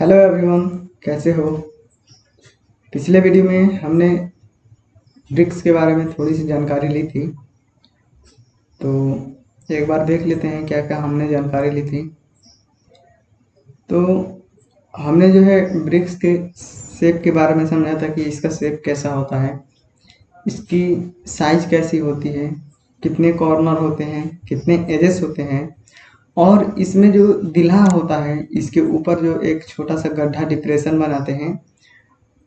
Hello everyone, कैसे हो। पिछले वीडियो में हमने ब्रिक्स के बारे में थोड़ी सी जानकारी ली थी, तो एक बार देख लेते हैं क्या क्या हमने जानकारी ली थी। तो हमने जो है ब्रिक्स के शेप के बारे में समझा था कि इसका शेप कैसा होता है, इसकी साइज कैसी होती है, कितने कॉर्नर होते हैं, कितने एजेस होते हैं, और इसमें जो दिल्हा होता है इसके ऊपर जो एक छोटा सा गड्ढा डिप्रेशन बनाते हैं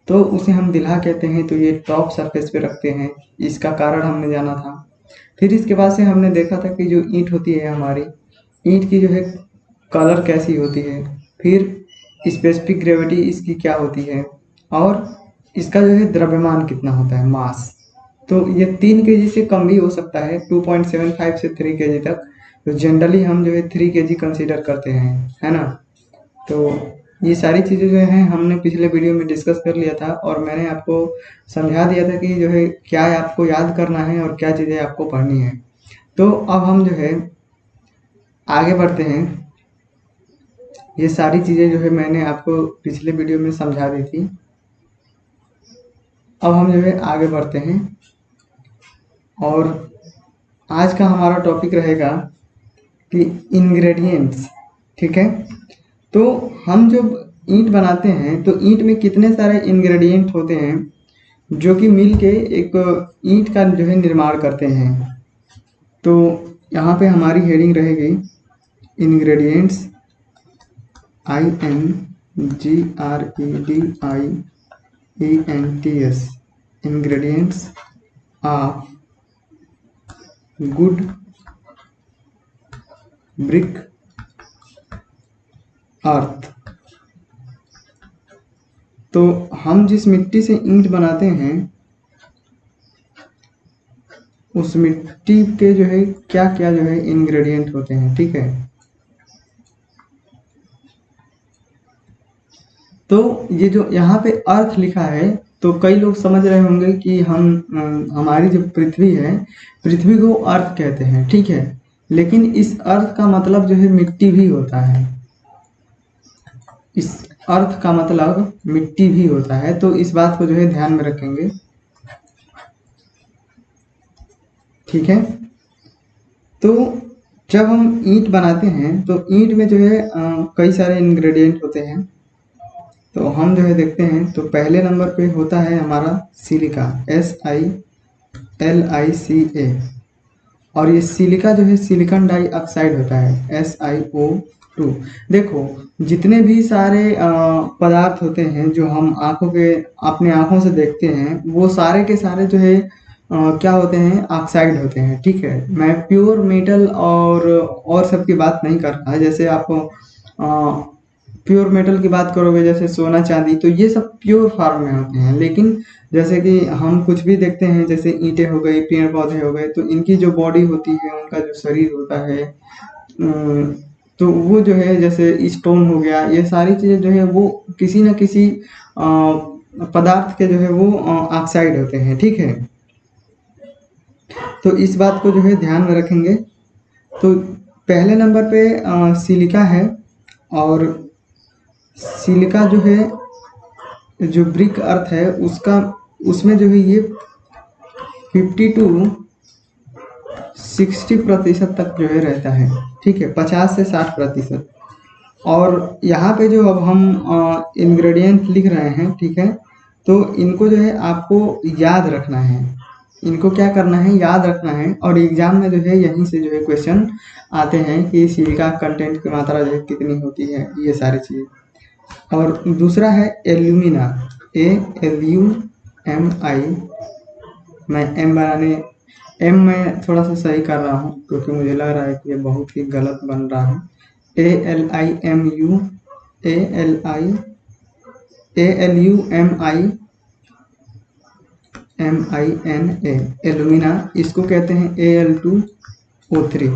तो उसे हम दिल्हा कहते हैं। तो ये टॉप सरफेस पे रखते हैं, इसका कारण हमने जाना था। फिर इसके बाद से हमने देखा था कि जो ईंट होती है हमारी, ईंट की जो है कलर कैसी होती है, फिर स्पेसिफिक ग्रेविटी इसकी क्या होती है, और इसका जो है द्रव्यमान कितना होता है, मास। तो ये 3 kg से कम भी हो सकता है, 2.75 से 3 kg तक। तो जनरली हम जो है 3 kg कंसीडर करते हैं, है ना। तो ये सारी चीज़ें जो हैं हमने पिछले वीडियो में डिस्कस कर लिया था, और मैंने आपको समझा दिया था कि जो है क्या आपको याद करना है और क्या चीज़ें आपको पढ़नी है। तो अब हम जो है आगे बढ़ते हैं। ये सारी चीज़ें जो है मैंने आपको पिछले वीडियो में समझा दी थी। अब हम जो है आगे बढ़ते हैं, और आज का हमारा टॉपिक रहेगा कि इंग्रेडिएंट्स। ठीक है, तो हम जब ईंट बनाते हैं तो ईंट में कितने सारे इंग्रेडिएंट होते हैं जो कि मिल के एक ईंट का जो है निर्माण करते हैं। तो यहाँ पे हमारी हेडिंग रहेगी ingredients, INGREDIENTS, ingredients of good brick earth. तो हम जिस मिट्टी से ईंट बनाते हैं उस मिट्टी के जो है क्या क्या जो है इंग्रेडिएंट होते हैं। ठीक है, तो ये जो यहाँ पे अर्थ लिखा है, तो कई लोग समझ रहे होंगे कि हमारी जो पृथ्वी है, पृथ्वी को अर्थ कहते हैं। ठीक है, लेकिन इस अर्थ का मतलब जो है मिट्टी भी होता है। इस अर्थ का मतलब मिट्टी भी होता है, तो इस बात को जो है ध्यान में रखेंगे। ठीक है, तो जब हम ईंट बनाते हैं तो ईंट में जो है कई सारे इंग्रेडिएंट होते हैं। तो हम जो है देखते हैं, तो पहले नंबर पे होता है हमारा सिलिका, SiLiCa। और ये सिलिका जो है सिलिकॉन डाइऑक्साइड होता है, SiO2। देखो, जितने भी सारे पदार्थ होते हैं जो हम अपने आंखों से देखते हैं, वो सारे के सारे जो है क्या होते हैं, ऑक्साइड होते हैं। ठीक है, मैं प्योर मेटल और सब की बात नहीं कर रहा। जैसे आप प्योर मेटल की बात करोगे, जैसे सोना चांदी, तो ये सब प्योर फॉर्म में होते हैं। लेकिन जैसे कि हम कुछ भी देखते हैं, जैसे ईंटें हो गई, पेड़ पौधे हो गए, तो इनकी जो बॉडी होती है, उनका जो शरीर होता है, तो वो जो है जैसे स्टोन हो गया, ये सारी चीज़ें जो है वो किसी न किसी पदार्थ के जो है वो ऑक्साइड होते हैं। ठीक है, तो इस बात को जो है ध्यान में रखेंगे। तो पहले नंबर पे सिलिका है, और सिलिका जो है, जो ब्रिक अर्थ है उसमें जो है ये 50 to 60% तक जो है रहता है। ठीक है, 50 से 60%। और यहाँ पे जो अब हम इंग्रेडिएंट लिख रहे हैं, ठीक है, तो इनको जो है आपको याद रखना है। इनको क्या करना है, याद रखना है। और एग्जाम में जो है यहीं से जो है क्वेश्चन आते हैं कि सिलिका कंटेंट की मात्रा जो है कितनी होती है, ये सारी चीज़ें। और दूसरा है एल्यूमिना, ALUMI। मैं थोड़ा सा सही कर रहा हूँ क्योंकि मुझे लग रहा है कि ये बहुत ही गलत बन रहा है। ALIMU ALUMINA, एलुमिना, इसको कहते हैं Al2O3।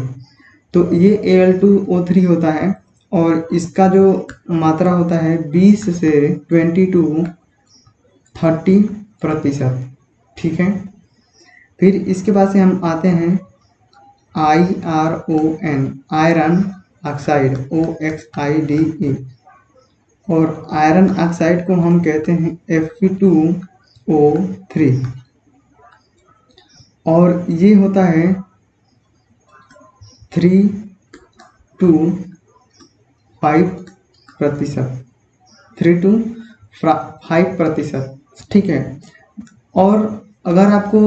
तो ये Al2O3 होता है, और इसका जो मात्रा होता है 20 से 20 to 30%। ठीक है, फिर इसके बाद से हम आते हैं IRON, आयरन ऑक्साइड, OXIDE। और आयरन ऑक्साइड को हम कहते हैं Fe2O3 और ये होता है 3 to 5%, 3 to 5%, ठीक है। और अगर आपको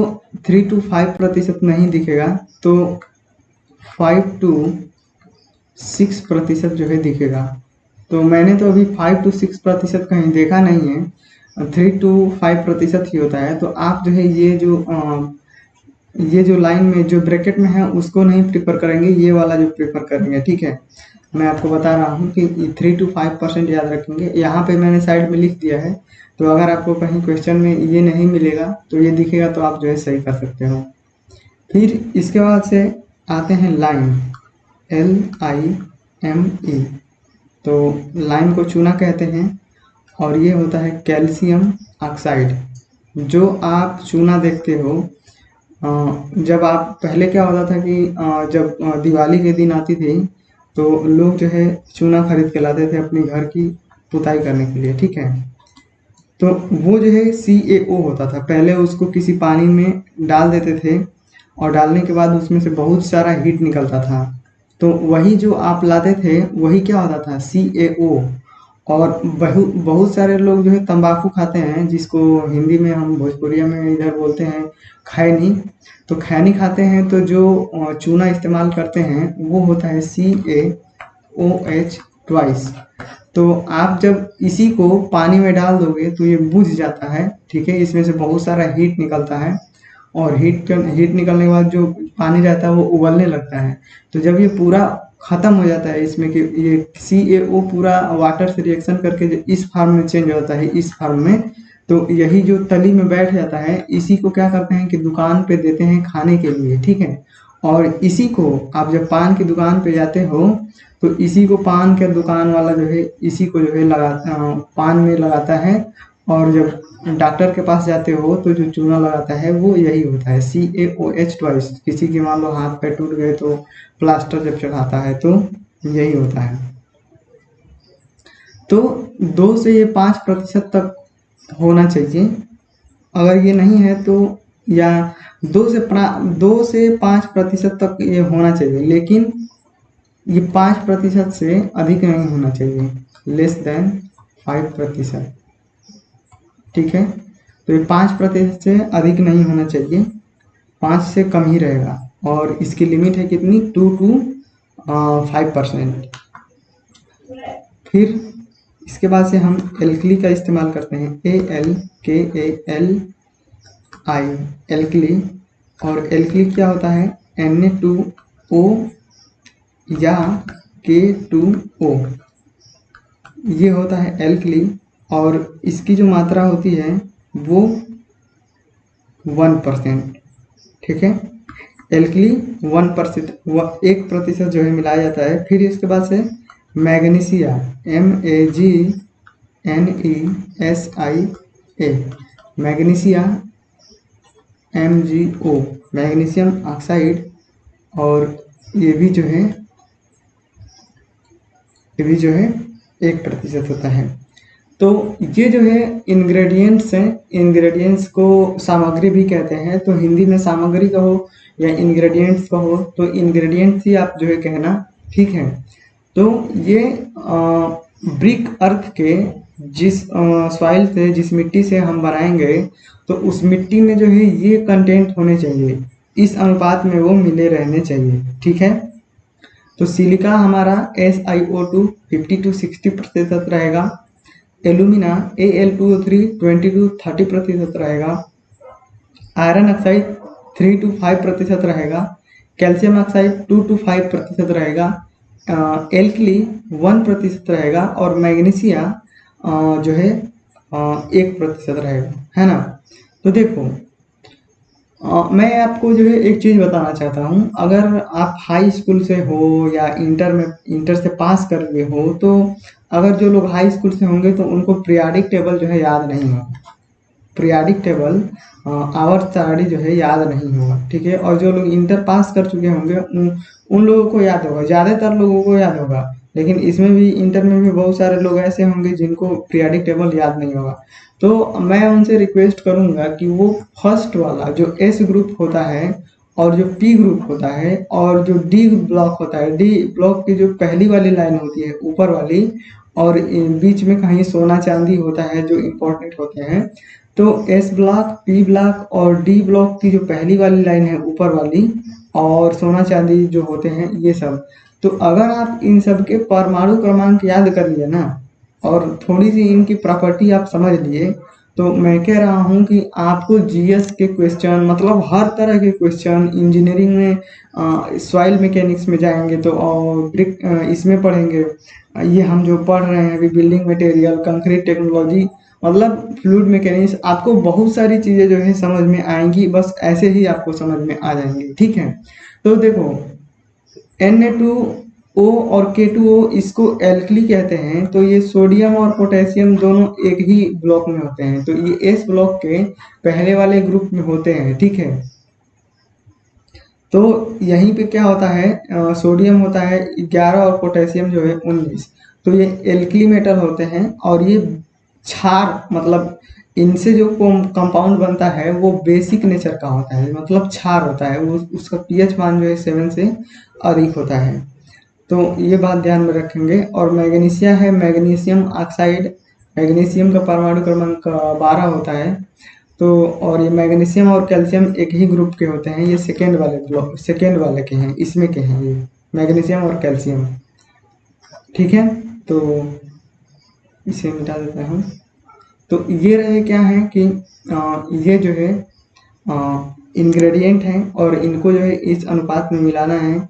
3 to 5% नहीं दिखेगा तो 5 to 6% जो है दिखेगा। तो मैंने तो अभी 5 to 6% कहीं देखा नहीं है, 3 to 5% ही होता है। तो आप जो है ये जो लाइन में जो ब्रैकेट में है उसको नहीं प्रेफर करेंगे, ये वाला जो प्रेफर करेंगे, ठीक है। मैं आपको बता रहा हूँ कि 3 to 5% याद रखेंगे। यहाँ पे मैंने साइड में लिख दिया है, तो अगर आपको कहीं क्वेश्चन में ये नहीं मिलेगा तो ये दिखेगा तो आप जो है सही कर सकते हो। फिर इसके बाद से आते हैं लाइम, LIME। तो लाइम को चूना कहते हैं और ये होता है कैल्शियम ऑक्साइड। जो आप चूना देखते हो, जब आप पहले क्या होता था कि जब दिवाली के दिन आती थी तो लोग जो है चूना खरीद के लाते थे अपने घर की पुताई करने के लिए, ठीक है। तो वो जो है CaO होता था। पहले उसको किसी पानी में डाल देते थे और डालने के बाद उसमें से बहुत सारा हीट निकलता था। तो वही जो आप लाते थे वही क्या होता था, CaO। और बहुत सारे लोग जो है तंबाकू खाते हैं, जिसको हिंदी में हम भोजपुरिया में इधर बोलते हैं खैनी। तो खैनी खाते हैं तो जो चूना इस्तेमाल करते हैं वो होता है CaOH ट्वाइस। तो आप जब इसी को पानी में डाल दोगे तो ये बुझ जाता है, ठीक है। इसमें से बहुत सारा हीट निकलता है और हीट निकलने के बाद जो पानी रहता है वो उबलने लगता है। तो जब ये पूरा ख़त्म हो जाता है इसमें कि ये CaO पूरा वाटर से रिएक्शन करके जो इस फॉर्म में चेंज होता है, इस फॉर्म में, तो यही जो तली में बैठ जाता है इसी को क्या करते हैं कि दुकान पे देते हैं खाने के लिए, ठीक है। और इसी को आप जब पान की दुकान पे जाते हो तो इसी को पान के दुकान वाला जो है इसी को जो है पान में लगाता है। और जब डॉक्टर के पास जाते हो तो जो चूना लगाता है वो यही होता है CaOH ट्वाइस। किसी के मान लो हाथ पैर टूट गए तो प्लास्टर जब चढ़ाता है तो यही होता है। तो 2 से ये 5% तक होना चाहिए। अगर ये नहीं है तो या 2 से 5% तक ये होना चाहिए, लेकिन ये 5% से अधिक नहीं होना चाहिए, लेस देन 5%, ठीक है। तो ये 5% से अधिक नहीं होना चाहिए, 5 से कम ही रहेगा। और इसकी लिमिट है कितनी, 2 to 5%। फिर इसके बाद से हम एल्कली का इस्तेमाल करते हैं, ALKALI, एल्कली। और एल्कली क्या होता है, Na2O या K2O, ये होता है एल्कली। और इसकी जो मात्रा होती है वो 1%, ठीक है। एल्कली 1% जो है मिलाया जाता है। फिर इसके बाद से magnesia, MAGNESIA, magnesia MgO, magnesium oxide. और ये भी जो है 1% होता है। तो ये जो है इंग्रेडिएंट्स हैं, इंग्रेडिएंट्स को सामग्री भी कहते हैं। तो हिंदी में सामग्री कहो या इंग्रेडिएंट्स कहो, तो इंग्रेडिएंट्स ही आप जो है कहना, ठीक है। तो ये ब्रिक अर्थ के जिस सॉइल से, जिस मिट्टी से हम बनाएंगे, तो उस मिट्टी में जो है ये कंटेंट होने चाहिए, इस अनुपात में वो मिले रहने चाहिए, ठीक है। तो सिलिका हमारा SiO2 50 to 60% रहेगा, एलुमिना Al2O3 20 to 30% रहेगा, आयरन ऑक्साइड 3 to 5% रहेगा, कैल्शियम ऑक्साइड 2 to 5% रहेगा, एल्कली 1% रहेगा और मैग्नीशिया जो है 1% रहेगा, है ना। तो देखो मैं आपको जो है एक चीज़ बताना चाहता हूँ। अगर आप हाई स्कूल से हो या इंटर से पास कर गए हो, तो अगर जो लोग हाई स्कूल से होंगे तो उनको पीरियाडिक टेबल जो है याद नहीं होगा, पीरियाडिक टेबल आवर्त सारणी जो है याद नहीं होगा, ठीक है। और जो लोग इंटर पास कर चुके होंगे उन लोगों को याद होगा, ज़्यादातर लोगों को याद होगा। लेकिन इसमें भी इंटर में भी बहुत सारे लोग ऐसे होंगे जिनको पीरियोडिक टेबल याद नहीं होगा। तो मैं उनसे रिक्वेस्ट करूंगा कि वो फर्स्ट वाला जो एस ग्रुप होता है और जो पी ग्रुप होता है और जो डी ब्लॉक होता है, डी ब्लॉक की जो पहली वाली लाइन होती है ऊपर वाली, और बीच में कहीं सोना चांदी होता है जो इम्पोर्टेंट होते हैं, तो एस ब्लॉक, पी ब्लॉक और डी ब्लॉक की जो पहली वाली लाइन है ऊपर वाली और सोना चांदी जो होते हैं ये सब, तो अगर आप इन सब के परमाणु क्रमांक याद कर लिए ना और थोड़ी सी इनकी प्रॉपर्टी आप समझ लिए, तो मैं कह रहा हूँ कि आपको जीएस के क्वेश्चन, मतलब हर तरह के क्वेश्चन, इंजीनियरिंग में सॉइल मैकेनिक्स में जाएंगे तो ब्रिक इसमें पढ़ेंगे, ये हम जो पढ़ रहे हैं अभी बिल्डिंग मटेरियल, कंक्रीट टेक्नोलॉजी, मतलब फ्लूइड मैकेनिक्स, आपको बहुत सारी चीज़ें जो है समझ में आएंगी, बस ऐसे ही आपको समझ में आ जाएंगी। ठीक है, तो देखो Na2O और K2O इसको एल्कली कहते हैं, तो ये सोडियम और पोटेशियम दोनों एक ही ब्लॉक में होते हैं, तो ये एस ब्लॉक के पहले वाले ग्रुप में होते हैं। ठीक है, तो यहीं पे क्या होता है, सोडियम होता है 11 और पोटेशियम जो है 19, तो ये एल्कली मेटल होते हैं और ये क्षार, मतलब इनसे जो कंपाउंड बनता है वो बेसिक नेचर का होता है, मतलब क्षार होता है, वो उसका पीएच मान जो है 7 से अधिक होता है। तो ये बात ध्यान में रखेंगे। और मैग्नीशिया है, मैग्नीशियम ऑक्साइड, मैग्नीशियम का परमाणु क्रमांक 12 होता है। तो और ये मैग्नीशियम और कैल्शियम एक ही ग्रुप के होते हैं, ये सेकेंड वाले के हैं, इसमें के हैं ये मैग्नीशियम और कैल्शियम। ठीक है, तो इसे मिटा देता हूँ। तो ये रहे क्या है कि ये जो है इंग्रेडिएंट हैं और इनको जो है इस अनुपात में मिलाना है।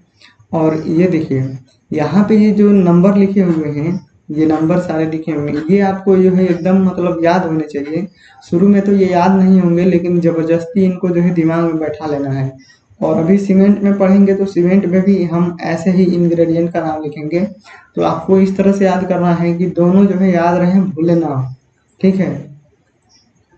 और ये देखिए यहाँ पे ये जो नंबर लिखे हुए हैं, ये नंबर सारे लिखे हुए हैं, ये आपको जो है एकदम मतलब याद होने चाहिए। शुरू में तो ये याद नहीं होंगे, लेकिन ज़बरदस्ती इनको जो है दिमाग में बैठा लेना है। और अभी सीमेंट में पढ़ेंगे तो सीमेंट में भी हम ऐसे ही इंग्रेडिएंट का नाम लिखेंगे, तो आपको इस तरह से याद करना है कि दोनों जो है याद रहे, भूले ना। ठीक है,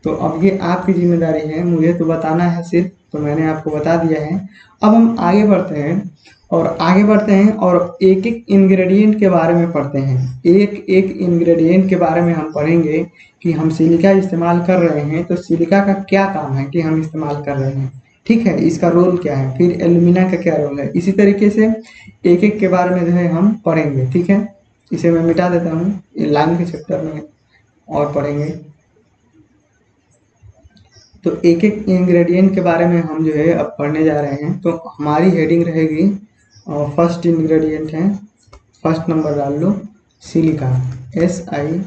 तो अब ये आपकी जिम्मेदारी है, मुझे तो बताना है सिर्फ, तो मैंने आपको बता दिया है। अब हम आगे बढ़ते हैं और एक एक इंग्रेडिएंट के बारे में पढ़ते हैं। एक एक इंग्रेडिएंट के बारे में हम पढ़ेंगे कि हम सिलिका इस्तेमाल कर रहे हैं, तो सिलिका का क्या काम है कि हम इस्तेमाल कर रहे हैं। ठीक है, इसका रोल क्या है, फिर एल्यूमिना का क्या रोल है, इसी तरीके से एक एक के बारे में जो है हम पढ़ेंगे। ठीक है, इसे मैं मिटा देता हूँ, लाइन के चैप्टर में और पढ़ेंगे। तो एक एक इंग्रेडिएंट के बारे में हम जो है अब पढ़ने जा रहे हैं। तो हमारी हेडिंग रहेगी, फर्स्ट इंग्रेडिएंट है, फर्स्ट नंबर डाल लो, सिलिका, SiLi,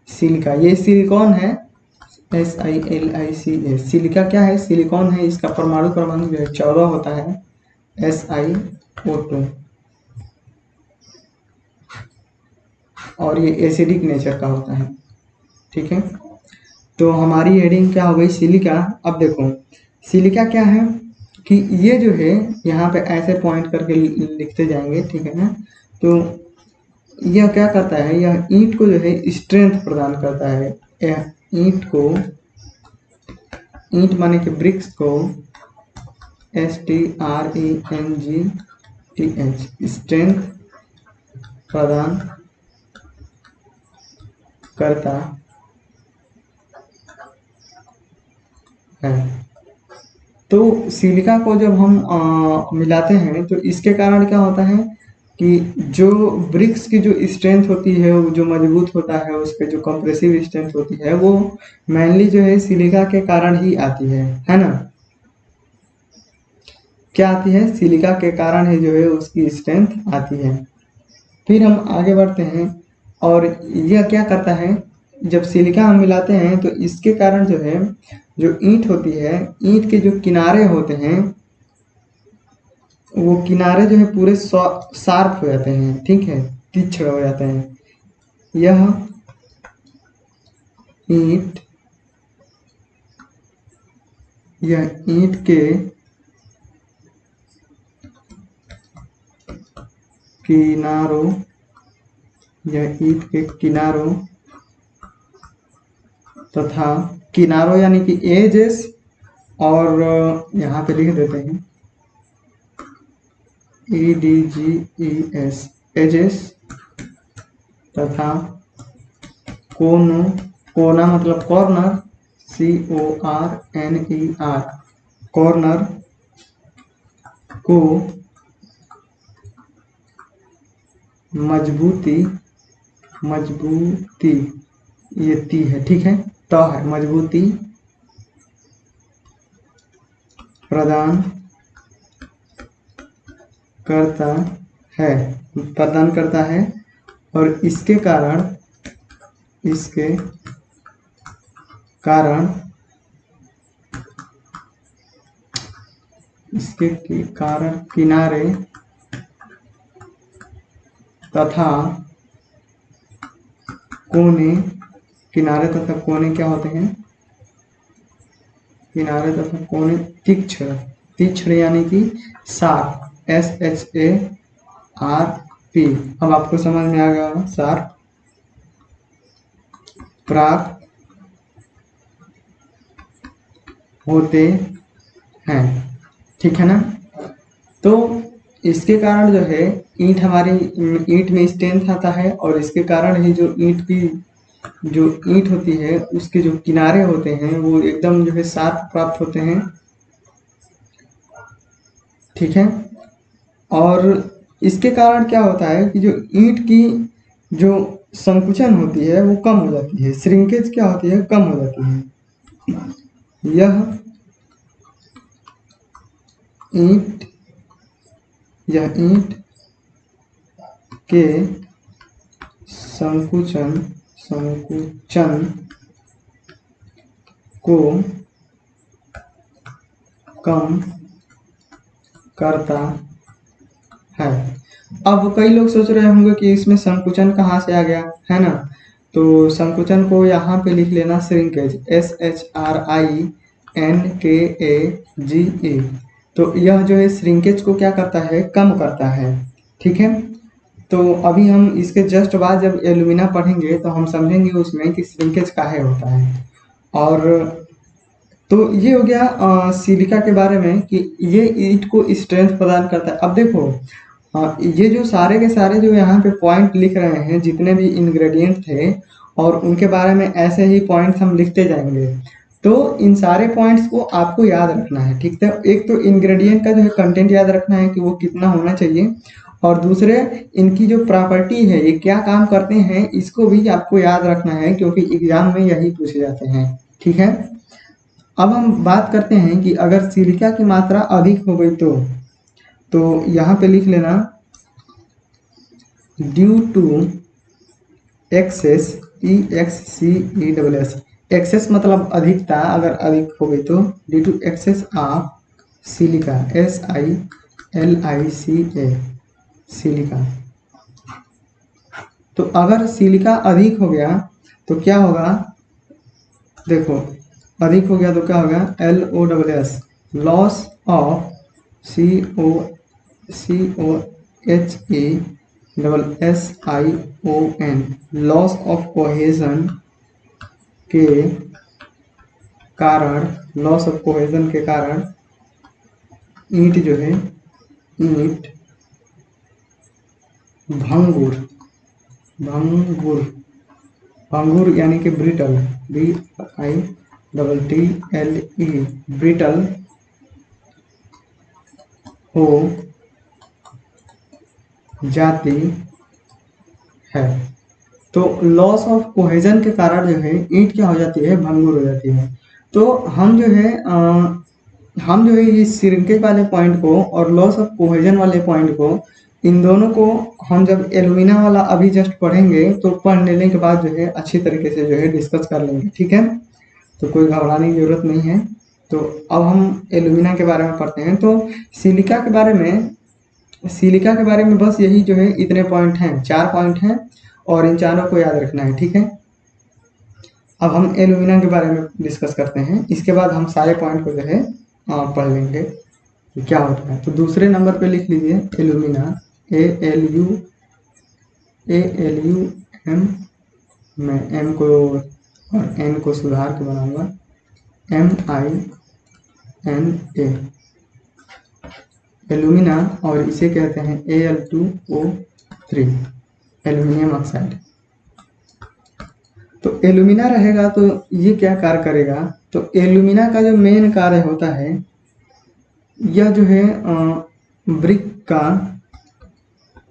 सिलिका, ये सिलिकॉन है, SiLiCa। सिलिका क्या है, सिलिकॉन है, इसका परमाणु क्रमांक जो है 14 होता है, SiO2, और ये एसिडिक नेचर का होता है। ठीक है, तो हमारी हेडिंग क्या हो गई, सिलिका। अब देखो सिलिका क्या है कि ये जो है यहाँ पे ऐसे पॉइंट करके लिखते जाएंगे। ठीक है ना, तो यह क्या करता है, यह ईंट को जो है स्ट्रेंथ प्रदान करता है। यह ईंट माने कि ब्रिक्स को STRENGTH स्ट्रेंथ प्रदान करता है। तो सिलिका को जब हम मिलाते हैं तो इसके कारण क्या होता है कि जो ब्रिक्स की जो स्ट्रेंथ होती है, वो जो मजबूत होता है, उस पे जो कंप्रेसिव स्ट्रेंथ होती है, वो मेनली जो है सिलिका के कारण ही आती है ना। क्या आती है, सिलिका के कारण ही जो है उसकी स्ट्रेंथ आती है। फिर हम आगे बढ़ते हैं, और यह क्या करता है, जब सिलिका हम मिलाते हैं तो इसके कारण जो है, जो ईंट होती है, ईंट के जो किनारे होते हैं, वो किनारे जो है पूरे शार्प हो जाते हैं। ठीक है, तीक्ष्ण हो जाते हैं। यह ईंट के किनारों, यह ईंट के किनारों तथा किनारों यानी कि एजेस, और यहाँ पे लिख देते हैं EDGES एजेस तथा कोनो, कोना मतलब कॉर्नर, CORNER कॉर्नर को मजबूती ये ती है, ठीक है, तो है मजबूती प्रदान करता है और इसके कारण किनारे तथा कोने क्या होते हैं, किनारे तथा कोने तीक्ष्ण यानी कि शार्प, SHARP। अब आपको समझ में आ गया शार्प, प्राप्त होते हैं, ठीक है ना। तो इसके कारण जो है ईंट में स्ट्रेंथ आता है और इसके कारण ही जो ईंट होती है उसके जो किनारे होते हैं वो एकदम जो है शार्प प्राप्त होते हैं, ठीक है। और इसके कारण क्या होता है कि जो ईंट की जो संकुचन होती है वो कम हो जाती है, श्रिंकेज क्या होती है, कम हो जाती है। यह ईंट के संकुचन को कम करता है। अब कई लोग सोच रहे होंगे कि इसमें संकुचन कहाँ से आ गया, है ना। तो संकुचन को यहाँ पे लिख लेना श्रिंकेज, SHRINKAGE। तो यह जो है श्रिंकेज को क्या करता है, कम करता है, ठीक है। तो अभी हम इसके जस्ट बाद जब एलुमिना पढ़ेंगे तो हम समझेंगे उसमें कि श्रिंकेज काहे होता है। और तो ये हो गया सिलिका के बारे में कि ये ईंट को स्ट्रेंथ प्रदान करता है। अब देखो ये जो सारे के सारे जो यहाँ पे पॉइंट लिख रहे हैं, जितने भी इंग्रेडिएंट थे और उनके बारे में ऐसे ही पॉइंट्स हम लिखते जाएंगे। तो इन सारे पॉइंट्स को आपको याद रखना है, ठीक है। एक तो इंग्रेडिएंट का जो है कंटेंट याद रखना है कि वो कितना होना चाहिए, और दूसरे इनकी जो प्रॉपर्टी है, ये क्या काम करते हैं, इसको भी आपको याद रखना है क्योंकि एग्जाम में यही पूछे जाते हैं, ठीक है। अब हम बात करते हैं कि अगर सिलिका की मात्रा अधिक हो गई तो यहाँ पे लिख लेना due to excess, EXCESS, excess मतलब अधिकता, अगर अधिक हो गई तो due to excess of silica, SILICA silica. तो अगर सिलिका अधिक हो गया तो क्या होगा, देखो अधिक हो गया तो क्या होगा, LOSS, loss of COHESION, loss of cohesion के कारण ईंट जो है, ईंट भंगुर यानी कि ब्रिटल, BRITTLE, ब्रिटल हो जाती है। तो लॉस ऑफ कोहेजन के कारण जो है ईंट क्या हो जाती है, भंगुर हो जाती है। तो हम जो है ये श्रिंकेज वाले पॉइंट को और लॉस ऑफ कोहेजन वाले पॉइंट को, इन दोनों को हम जब एलुमिना वाला अभी जस्ट पढ़ेंगे तो पढ़ लेने के बाद जो है अच्छी तरीके से जो है डिस्कस कर लेंगे, ठीक है। तो कोई घबराने की जरूरत नहीं है। तो अब हम एलुमिना के बारे में पढ़ते हैं। तो सिलिका के बारे में बस यही जो है इतने पॉइंट हैं, 4 पॉइंट हैं और इन चारों को याद रखना है, ठीक है। अब हम एलुमिना के बारे में डिस्कस करते हैं, इसके बाद हम सारे पॉइंट को जो है पढ़ लेंगे कि क्या होता है। तो दूसरे नंबर पे लिख लीजिए एलुमिना, ALUM, मैं M को और N को सुधार के बनाऊंगा, MINA। एल्यूमिना, और इसे कहते हैं Al2O3, एल्यूमिनियम ऑक्साइड। तो एल्यूमिना रहेगा तो ये क्या कार्य करेगा, तो एल्यूमिना का जो मेन कार्य होता है, यह जो है ब्रिक का,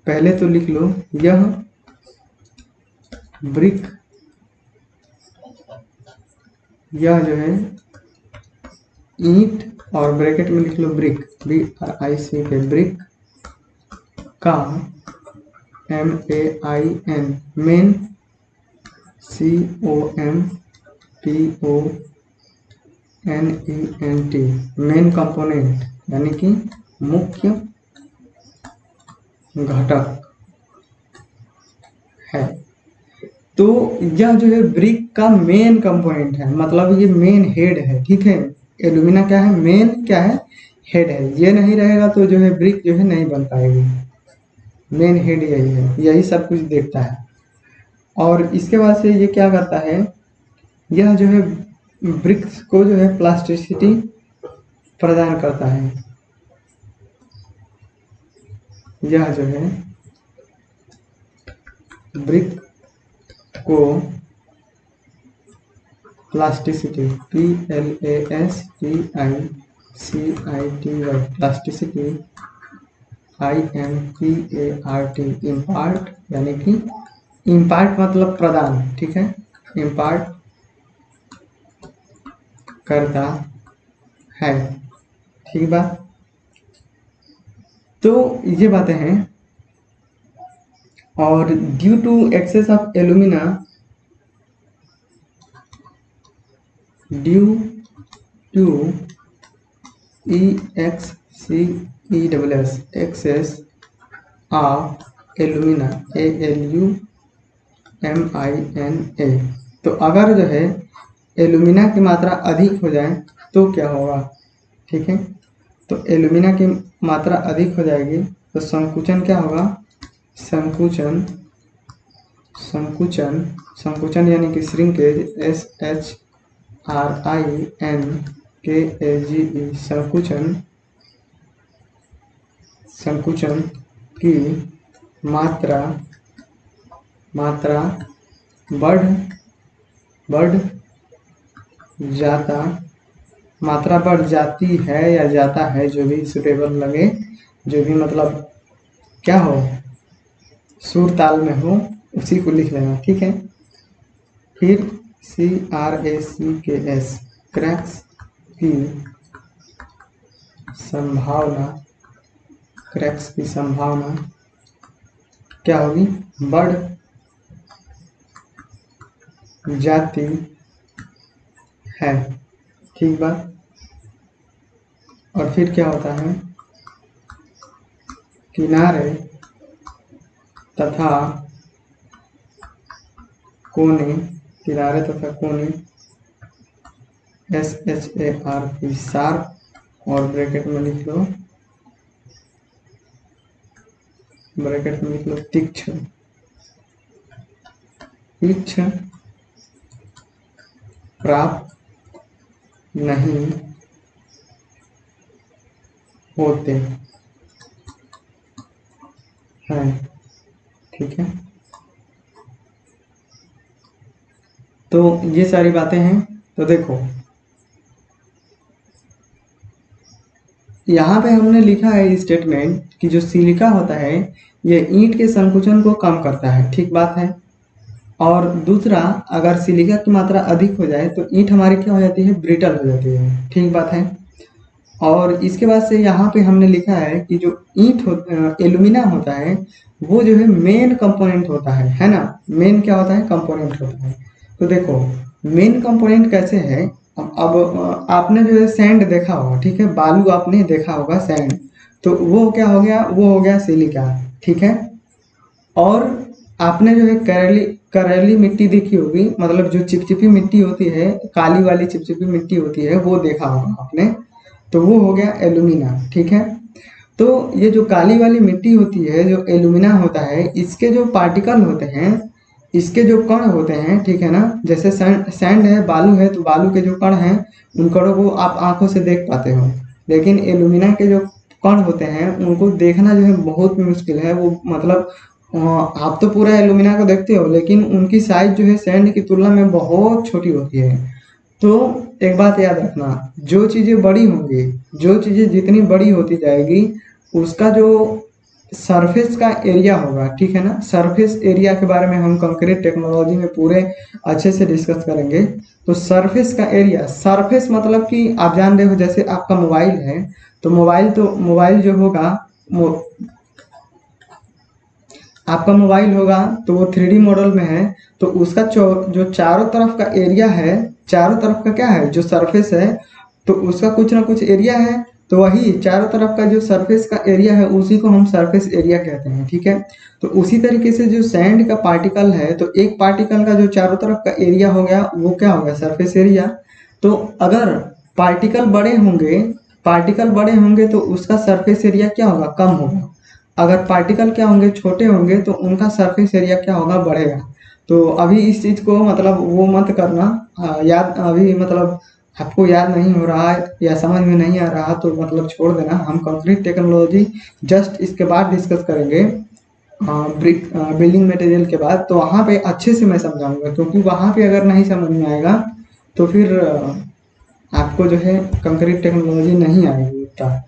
पहले तो लिख लो, यह ब्रिक, यह जो है ईंट, और ब्रैकेट में लिख लो ब्रिक, BRIC के ब्रिक का, MAIN, main, COMPONENT, main component यानी कि मुख्य घटक है। तो यह जो है ब्रिक का मेन कंपोनेंट है, मतलब ये मेन हेड है, ठीक है। एल्यूमिना क्या है, मेन क्या है, हेड है। ये नहीं रहेगा तो जो है ब्रिक जो है नहीं बन पाएगी। मेन हेड यही है, यही सब कुछ देखता है। और इसके बाद से ये क्या करता है, यह जो है ब्रिक्स को जो है प्लास्टिसिटी प्रदान करता है। यह जो है ब्रिक को plasticity, PLASTICITY, plasticity, IMPART, impart, यानी कि इम्पार्ट मतलब प्रदान, ठीक है, इम्पार्ट करता है, ठीक बात। तो ये बातें हैं। और due to excess of alumina, due to EXCESS, excess of alumina, ALUMINA, तो अगर जो है एल्यूमिना की मात्रा अधिक हो जाए तो क्या होगा, ठीक है। तो एल्यूमिना की मात्रा अधिक हो जाएगी तो संकुचन क्या होगा, संकुचन, संकुचन, संकुचन यानी कि श्रिंकेज, SHRINKAGE, संकुचन, संकुचन की मात्रा बढ़ जाता, मात्रा बढ़ जाती है या जाता है, जो भी सुटेबल लगे, जो भी मतलब क्या हो, सुर ताल में हो, उसी को लिख लेना, ठीक है। फिर CRACKS, क्रैक्स की संभावना, क्रैक्स की संभावना क्या होगी, बढ़ जाती है, ठीक बात। और फिर क्या होता है, किनारे तथा कोने, किनारे तथा कोने, SHARP, शार्प, और ब्रैकेट में लिख लो, ब्रैकेट में लिख लो तीक्ष्ण, तीक्ष्ण प्राप्त नहीं होते हैं, ठीक है। तो ये सारी बातें हैं। तो देखो यहाँ पे हमने लिखा है स्टेटमेंट कि जो सिलिका होता है ये ईंट के संकुचन को कम करता है, ठीक बात है। और दूसरा, अगर सिलिका की मात्रा अधिक हो जाए तो ईंट हमारी क्या हो जाती है, ब्रिटल हो जाती है, ठीक बात है। और इसके बाद से यहाँ पे हमने लिखा है कि जो ईंट एल्यूमिना होता है वो जो है मेन कंपोनेंट होता है ना। मेन क्या होता है, कंपोनेंट होता है। तो देखो मेन कंपोनेंट कैसे है, अब आपने जो है सैंड देखा होगा, ठीक है, बालू आपने देखा होगा सैंड, तो वो क्या हो गया, वो हो गया सिलिका, ठीक है। और आपने जो है करेली मिट्टी देखी होगी, मतलब जो चिपचिपी मिट्टी होती है, काली वाली चिपचिपी मिट्टी होती है, वो देखा होगा आपने, तो वो हो गया एल्यूमिना, ठीक है। तो ये जो काली वाली मिट्टी होती है, जो एल्यूमिना होता है, इसके जो पार्टिकल होते हैं, इसके जो कण होते हैं, ठीक है ना, जैसे सैंड है, बालू है, तो बालू के जो कण हैं उन कणों को आप आंखों से देख पाते हो, लेकिन एल्यूमिना के जो कण होते हैं उनको देखना जो है बहुत मुश्किल है। वो मतलब आप तो पूरा एलुमिना को देखते हो, लेकिन उनकी साइज जो है सैंड की तुलना में बहुत छोटी होती है। तो एक बात याद रखना, जो चीज़ें बड़ी होंगी, जो चीज़ें जितनी बड़ी होती जाएगी उसका जो सरफेस का एरिया होगा, ठीक है ना, सरफेस एरिया के बारे में हम कंक्रीट टेक्नोलॉजी में पूरे अच्छे से डिस्कस करेंगे। तो सरफेस का एरिया, सरफेस मतलब कि आप जान रहे हो जैसे आपका मोबाइल है, तो मोबाइल जो होगा, आपका मोबाइल होगा तो वो 3D मॉडल में है, तो उसका जो चारों तरफ का एरिया है, चारों तरफ का क्या है, जो सरफेस है, तो उसका कुछ ना कुछ एरिया है। तो वही चारों तरफ का जो सरफेस का एरिया है उसी को हम सरफेस एरिया कहते हैं, ठीक है। तो उसी तरीके से जो सैंड का पार्टिकल है, तो एक पार्टिकल का जो चारों तरफ का एरिया हो गया वो क्या हो गया, सरफेस एरिया। तो अगर पार्टिकल बड़े होंगे, पार्टिकल बड़े होंगे तो उसका सरफेस एरिया क्या होगा, कम होगा। अगर पार्टिकल क्या होंगे, छोटे होंगे, तो उनका सरफेस एरिया क्या होगा, बढ़ेगा। तो अभी इस चीज़ को मतलब वो मत करना, याद अभी मतलब आपको याद नहीं हो रहा है या समझ में नहीं आ रहा तो मतलब छोड़ देना। हम कंक्रीट टेक्नोलॉजी जस्ट इसके बाद डिस्कस करेंगे, ब्रिक बिल्डिंग मटेरियल के बाद। तो वहाँ पे अच्छे से मैं समझाऊंगा, क्योंकि वहाँ पे अगर नहीं समझ में आएगा तो फिर आपको जो है कंक्रीट टेक्नोलॉजी नहीं आएगी उतना।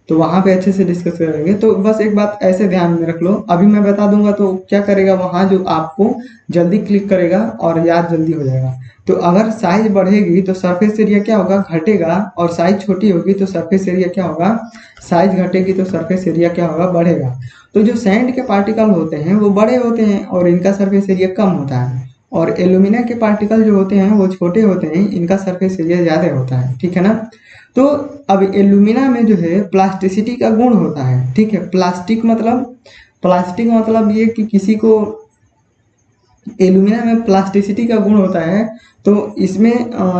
तो वहाँ पे अच्छे से डिस्कस करेंगे। तो बस एक बात ऐसे ध्यान में रख लो, अभी मैं बता दूंगा तो क्या करेगा वहाँ, जो आपको जल्दी क्लिक करेगा और याद जल्दी हो जाएगा। तो अगर साइज बढ़ेगी तो सरफेस एरिया क्या होगा, घटेगा, और साइज छोटी होगी तो सरफेस एरिया क्या होगा, साइज घटेगी तो सरफेस एरिया क्या होगा, बढ़ेगा। तो जो सैंड के पार्टिकल होते हैं वो बड़े होते हैं और इनका सरफेस एरिया कम होता है, और एल्यूमिना के पार्टिकल जो होते हैं वो छोटे होते हैं, इनका सरफेस एरिया ज़्यादा होता है, ठीक है ना। तो अब एल्यूमिना में जो है प्लास्टिसिटी का गुण होता है, ठीक है। प्लास्टिक मतलब ये कि किसी को एल्यूमिना में प्लास्टिसिटी का गुण होता है। तो इसमें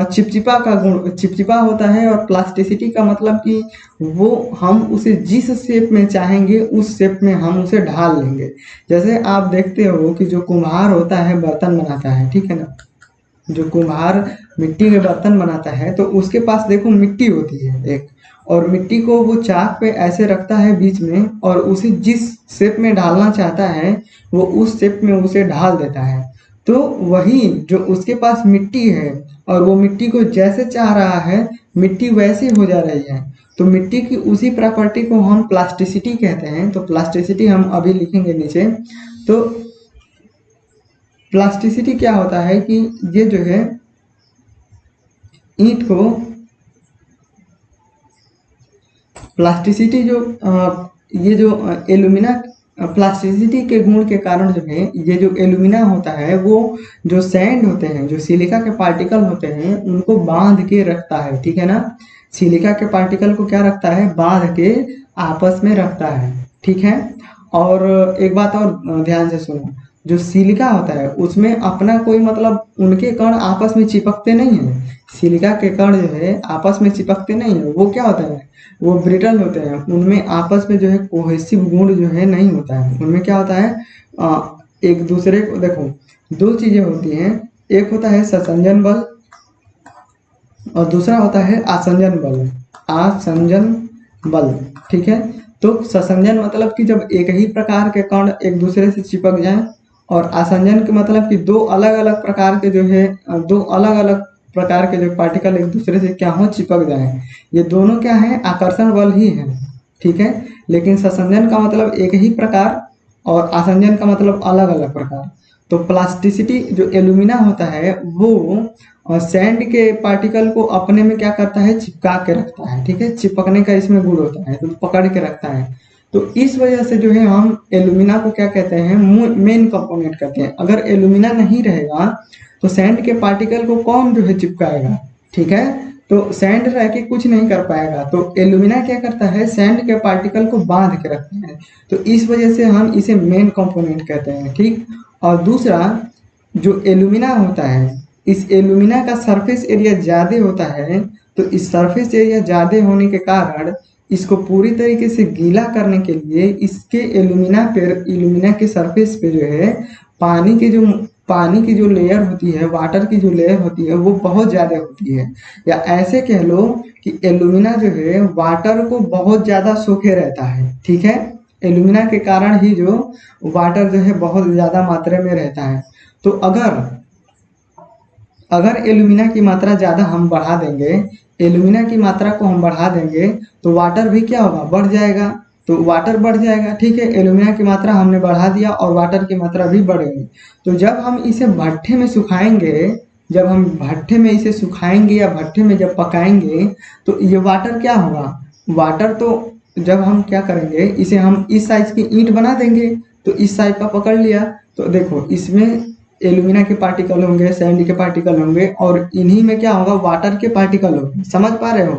चिपचिपा का गुण, चिपचिपा होता है, और प्लास्टिसिटी का मतलब कि वो हम उसे जिस शेप में चाहेंगे उस शेप में हम उसे ढाल लेंगे। जैसे आप देखते हो कि जो कुम्हार होता है बर्तन बनाता है, ठीक है ना, जो कुम्हार मिट्टी के बर्तन बनाता है तो उसके पास देखो मिट्टी होती है एक, और मिट्टी को वो चाक पे ऐसे रखता है बीच में, और उसे जिस शेप में ढालना चाहता है वो उस शेप में उसे ढाल देता है। तो वही जो उसके पास मिट्टी है और वो मिट्टी को जैसे चाह रहा है मिट्टी वैसी हो जा रही है, तो मिट्टी की उसी प्रॉपर्टी को हम प्लास्टिसिटी कहते हैं। तो प्लास्टिसिटी हम अभी लिखेंगे नीचे। तो प्लास्टिसिटी क्या होता है कि ये जो है ईंट को, प्लास्टिसिटी जो ये जो एल्यूमिना, प्लास्टिसिटी के गुण के कारण जो है ये जो एल्यूमिना होता है वो जो सैंड होते हैं, जो सिलिका के पार्टिकल होते हैं उनको बांध के रखता है, ठीक है ना। सिलिका के पार्टिकल को क्या रखता है, बांध के आपस में रखता है, ठीक है। और एक बात और ध्यान से सुनो, जो सिलिका होता है उसमें अपना कोई मतलब उनके कण आपस में चिपकते नहीं है। सिलिका के कण जो है आपस में चिपकते नहीं है, वो क्या होता है, वो ब्रिटल होते हैं, उनमें आपस में जो है कोहेसिव गुण जो है नहीं होता है। उनमें क्या होता है, एक दूसरे को देखो, दो चीजें होती हैं, एक होता है ससंजन बल और दूसरा होता है आसंजन बल, आसंजन बल, ठीक है। तो ससंजन मतलब कि जब एक ही प्रकार के कण एक दूसरे से चिपक जाएं, और आसंजन के मतलब कि दो अलग अलग प्रकार के जो है, दो अलग अलग प्रकार के जो पार्टिकल एक दूसरे से क्या हो, चिपक जाएं। ये दोनों क्या है, आकर्षण बल ही है, ठीक है। लेकिन ससंजन का मतलब एक ही प्रकार और आसंजन का मतलब अलग अलग प्रकार। तो प्लास्टिसिटी जो एल्यूमिना होता है वो सैंड के पार्टिकल को अपने में क्या करता है, चिपका के रखता है, ठीक है। चिपकने का इसमें गुण होता है, तो पकड़ के रखता है। तो इस वजह से जो है हम एल्यूमिना को क्या कहते हैं, मेन कंपोनेंट कहते हैं। अगर एल्यूमिना नहीं रहेगा तो सैंड के पार्टिकल को कौन जो है चिपकाएगा, ठीक है। तो सैंड रह के कुछ नहीं कर पाएगा, तो एल्यूमिना क्या करता है, सैंड के पार्टिकल को बांध के रखता है। तो इस वजह से हम इसे मेन कंपोनेंट कहते हैं, ठीक। और दूसरा जो एल्यूमिना होता है, इस एल्यूमिना का सरफेस एरिया ज़्यादा होता है। तो इस सरफेस एरिया ज़्यादा होने के कारण इसको पूरी तरीके से गीला करने के लिए इसके एल्यूमिना के सरफेस पे जो है पानी की जो लेयर होती है, वाटर की जो लेयर होती है वो बहुत ज़्यादा होती है। या ऐसे कह लो कि एल्यूमिना जो है वाटर को बहुत ज़्यादा सोखे रहता है, ठीक है। एल्यूमिना के कारण ही जो वाटर जो है बहुत ज़्यादा मात्रा में रहता है। तो अगर एल्यूमिना की मात्रा ज़्यादा हम बढ़ा देंगे, एल्यूमिना की मात्रा को हम बढ़ा देंगे तो वाटर भी क्या होगा, बढ़ जाएगा। तो वाटर बढ़ जाएगा, ठीक है। एल्यूमिना की मात्रा हमने बढ़ा दिया और वाटर की मात्रा भी बढ़ेगी। तो जब हम इसे भट्ठे में सुखाएंगे, जब हम भट्ठे में इसे सुखाएंगे या भट्ठे में जब पकाएंगे तो ये वाटर क्या होगा, वाटर तो जब हम क्या करेंगे, इसे हम इस साइज की ईंट बना देंगे। तो इस साइज का पकड़ लिया तो देखो इसमें एल्यूमिना के पार्टिकल होंगे, सैंड के पार्टिकल होंगे और इन्हीं में क्या होगा, वाटर के पार्टिकल होंगे। समझ पा रहे हो।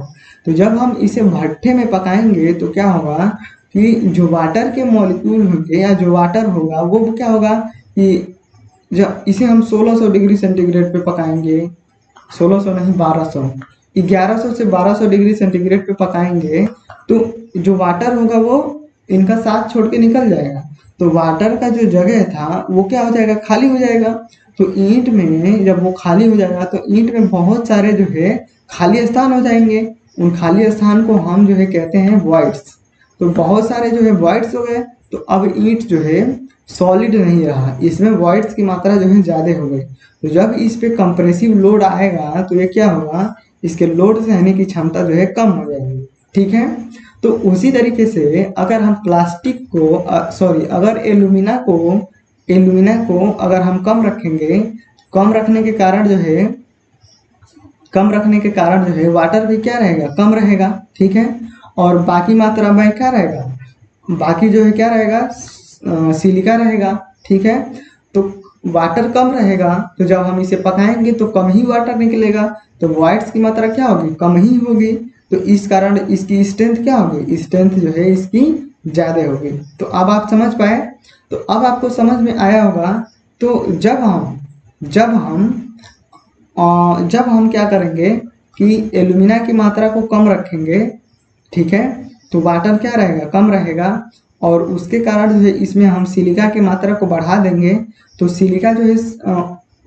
तो जब हम इसे भट्ठे में पकाएंगे तो क्या होगा कि जो वाटर के मॉलिक्यूल होंगे या जो वाटर होगा वो क्या होगा कि जब इसे हम 1600 डिग्री सेंटीग्रेड पे पकाएंगे, 1600 नहीं 1200, 1100 से 1200 डिग्री सेंटीग्रेड पे पकाएंगे तो जो वाटर होगा वो इनका साथ छोड़ के निकल जाएगा। तो वाटर का जो जगह था वो क्या हो जाएगा, खाली हो जाएगा। तो ईंट में जब वो खाली हो जाएगा तो ईंट में बहुत सारे जो है खाली स्थान हो जाएंगे। उन खाली स्थान को हम जो है कहते हैं वॉइड्स। तो बहुत सारे जो है वॉइड्स हो गए। तो अब ईंट जो है सॉलिड नहीं रहा, इसमें वॉइड्स की मात्रा जो है ज़्यादा हो गई। तो जब इस पे कंप्रेसिव लोड आएगा तो ये क्या होगा, इसके लोड सहने की क्षमता जो है कम हो जाएगी, ठीक है। तो उसी तरीके से अगर हम प्लास्टिक को अगर एल्यूमिना को अगर हम कम रखेंगे, कम रखने के कारण जो है वाटर भी क्या रहेगा, कम रहेगा, ठीक है। और बाकी मात्रा में क्या रहेगा, बाकी जो है क्या रहेगा, सिलिका रहेगा, ठीक है। तो वाटर कम रहेगा तो जब हम इसे पकाएंगे तो कम ही वाटर निकलेगा। तो वॉइड्स की मात्रा क्या होगी, कम ही होगी। तो इस कारण इसकी स्ट्रेंथ क्या होगी, स्ट्रेंथ जो है इसकी ज़्यादा होगी। तो अब आप समझ पाए। तो अब आपको समझ में आया होगा। तो जब हम क्या करेंगे कि एल्यूमिना की मात्रा को कम रखेंगे, ठीक है, तो वाटर क्या रहेगा, कम रहेगा। और उसके कारण जो है इसमें हम सिलिका की मात्रा को बढ़ा देंगे तो सिलिका जो है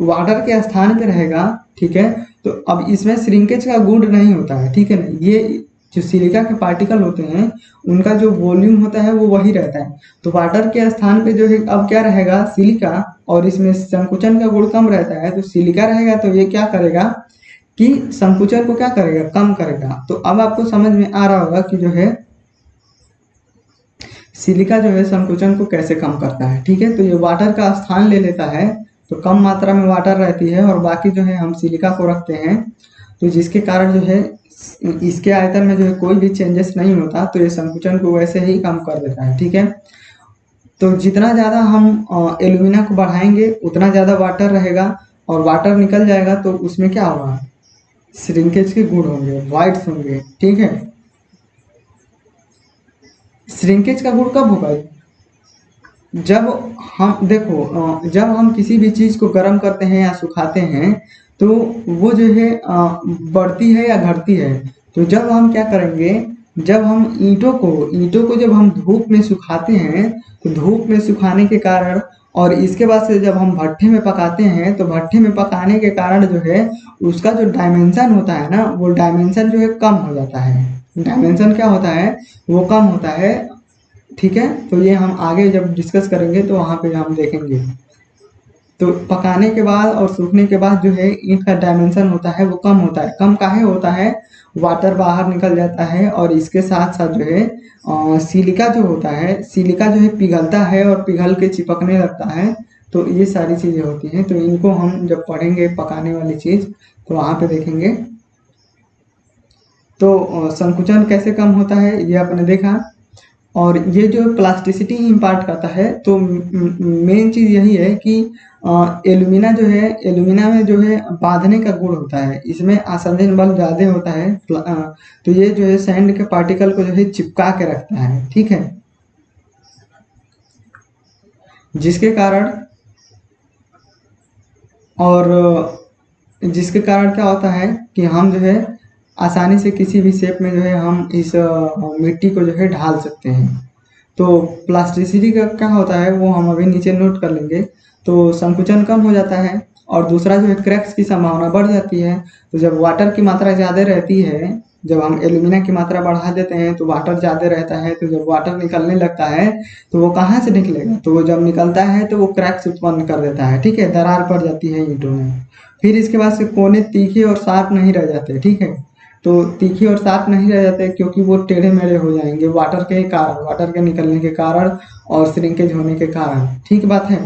वाटर के स्थान पे रहेगा, ठीक है। तो अब इसमें श्रिंकेज का गुण नहीं होता है, ठीक है ना। ये जो सिलिका के पार्टिकल होते हैं उनका जो वॉल्यूम होता है वो वही रहता है। तो वाटर के स्थान पे जो है अब क्या रहेगा, सिलिका, और इसमें संकुचन का गुण कम रहता है तो सिलिका रहेगा। तो ये क्या करेगा कि संकुचन को क्या करेगा, कम करेगा। तो अब आपको समझ में आ रहा होगा कि जो है सिलिका जो है संकुचन को कैसे कम करता है, ठीक है। तो ये वाटर का स्थान ले लेता है तो कम मात्रा में वाटर रहती है और बाकी जो है हम सिलिका को रखते हैं। तो जिसके कारण जो है इसके आयतन में जो है कोई भी चेंजेस नहीं होता। तो ये संकुचन को वैसे ही कम कर देता है, ठीक है। तो जितना ज़्यादा हम एल्यूमिना को बढ़ाएंगे उतना ज़्यादा वाटर रहेगा और वाटर निकल जाएगा तो उसमें क्या होगा, श्रिंकेज के गुण होंगे, वॉइड्स होंगे, ठीक है। श्रिंकेज का गुण कब होगा, जब हम देखो जब हम किसी भी चीज़ को गर्म करते हैं या सुखाते हैं तो वो जो है बढ़ती है या घटती है। तो जब हम क्या करेंगे, जब हम ईंटों को जब हम धूप में सुखाते हैं तो धूप में सुखाने के कारण और इसके बाद से जब हम भट्ठे में पकाते हैं तो भट्ठे में पकाने के कारण जो है उसका जो डायमेंशन होता है ना, वो डायमेंशन जो है कम हो जाता है। डायमेंशन क्या होता है, वो कम होता है, ठीक है। तो ये हम आगे जब डिस्कस करेंगे तो वहाँ पे हम देखेंगे। तो पकाने के बाद और सूखने के बाद जो है ईंट का डायमेंशन होता है वो कम होता है। कम काहे होता है, वाटर बाहर निकल जाता है और इसके साथ साथ जो है सिलिका जो होता है, सिलिका जो है पिघलता है और पिघल के चिपकने लगता है। तो ये सारी चीज़ें होती हैं। तो इनको हम जब पढ़ेंगे पकाने वाली चीज़ तो वहाँ पे देखेंगे। तो संकुचन कैसे कम होता है ये आपने देखा। और ये जो प्लास्टिसिटी इम्पार्ट करता है तो मेन चीज़ यही है कि एल्यूमिना में जो है बांधने का गुण होता है, इसमें आसंजन बल ज़्यादा होता है। तो ये जो है सैंड के पार्टिकल को जो है चिपका के रखता है, ठीक है। जिसके कारण क्या होता है कि हम जो है आसानी से किसी भी शेप में जो है हम इस मिट्टी को जो है ढाल सकते हैं। तो प्लास्टिसिटी का क्या होता है वो हम अभी नीचे नोट कर लेंगे। तो संकुचन कम हो जाता है और दूसरा जो है क्रैक्स की संभावना बढ़ जाती है। तो जब वाटर की मात्रा ज़्यादा रहती है, जब हम एल्यूमिना की मात्रा बढ़ा देते हैं तो वाटर ज़्यादा रहता है, तो जब वाटर निकलने लगता है तो वो कहाँ से निकलेगा, तो वो जब निकलता है तो वो क्रैक्स उत्पन्न कर देता है, ठीक है, दरार पड़ जाती है ईंटों में। फिर इसके बाद से कोने तीखे और शार्प नहीं रह जाते, ठीक है, तो तीखे और शार्प नहीं रह जाते क्योंकि वो टेढ़े मेढ़े हो जाएंगे वाटर के कारण, वाटर के निकलने के कारण और श्रिंकेज होने के कारण, ठीक बात है।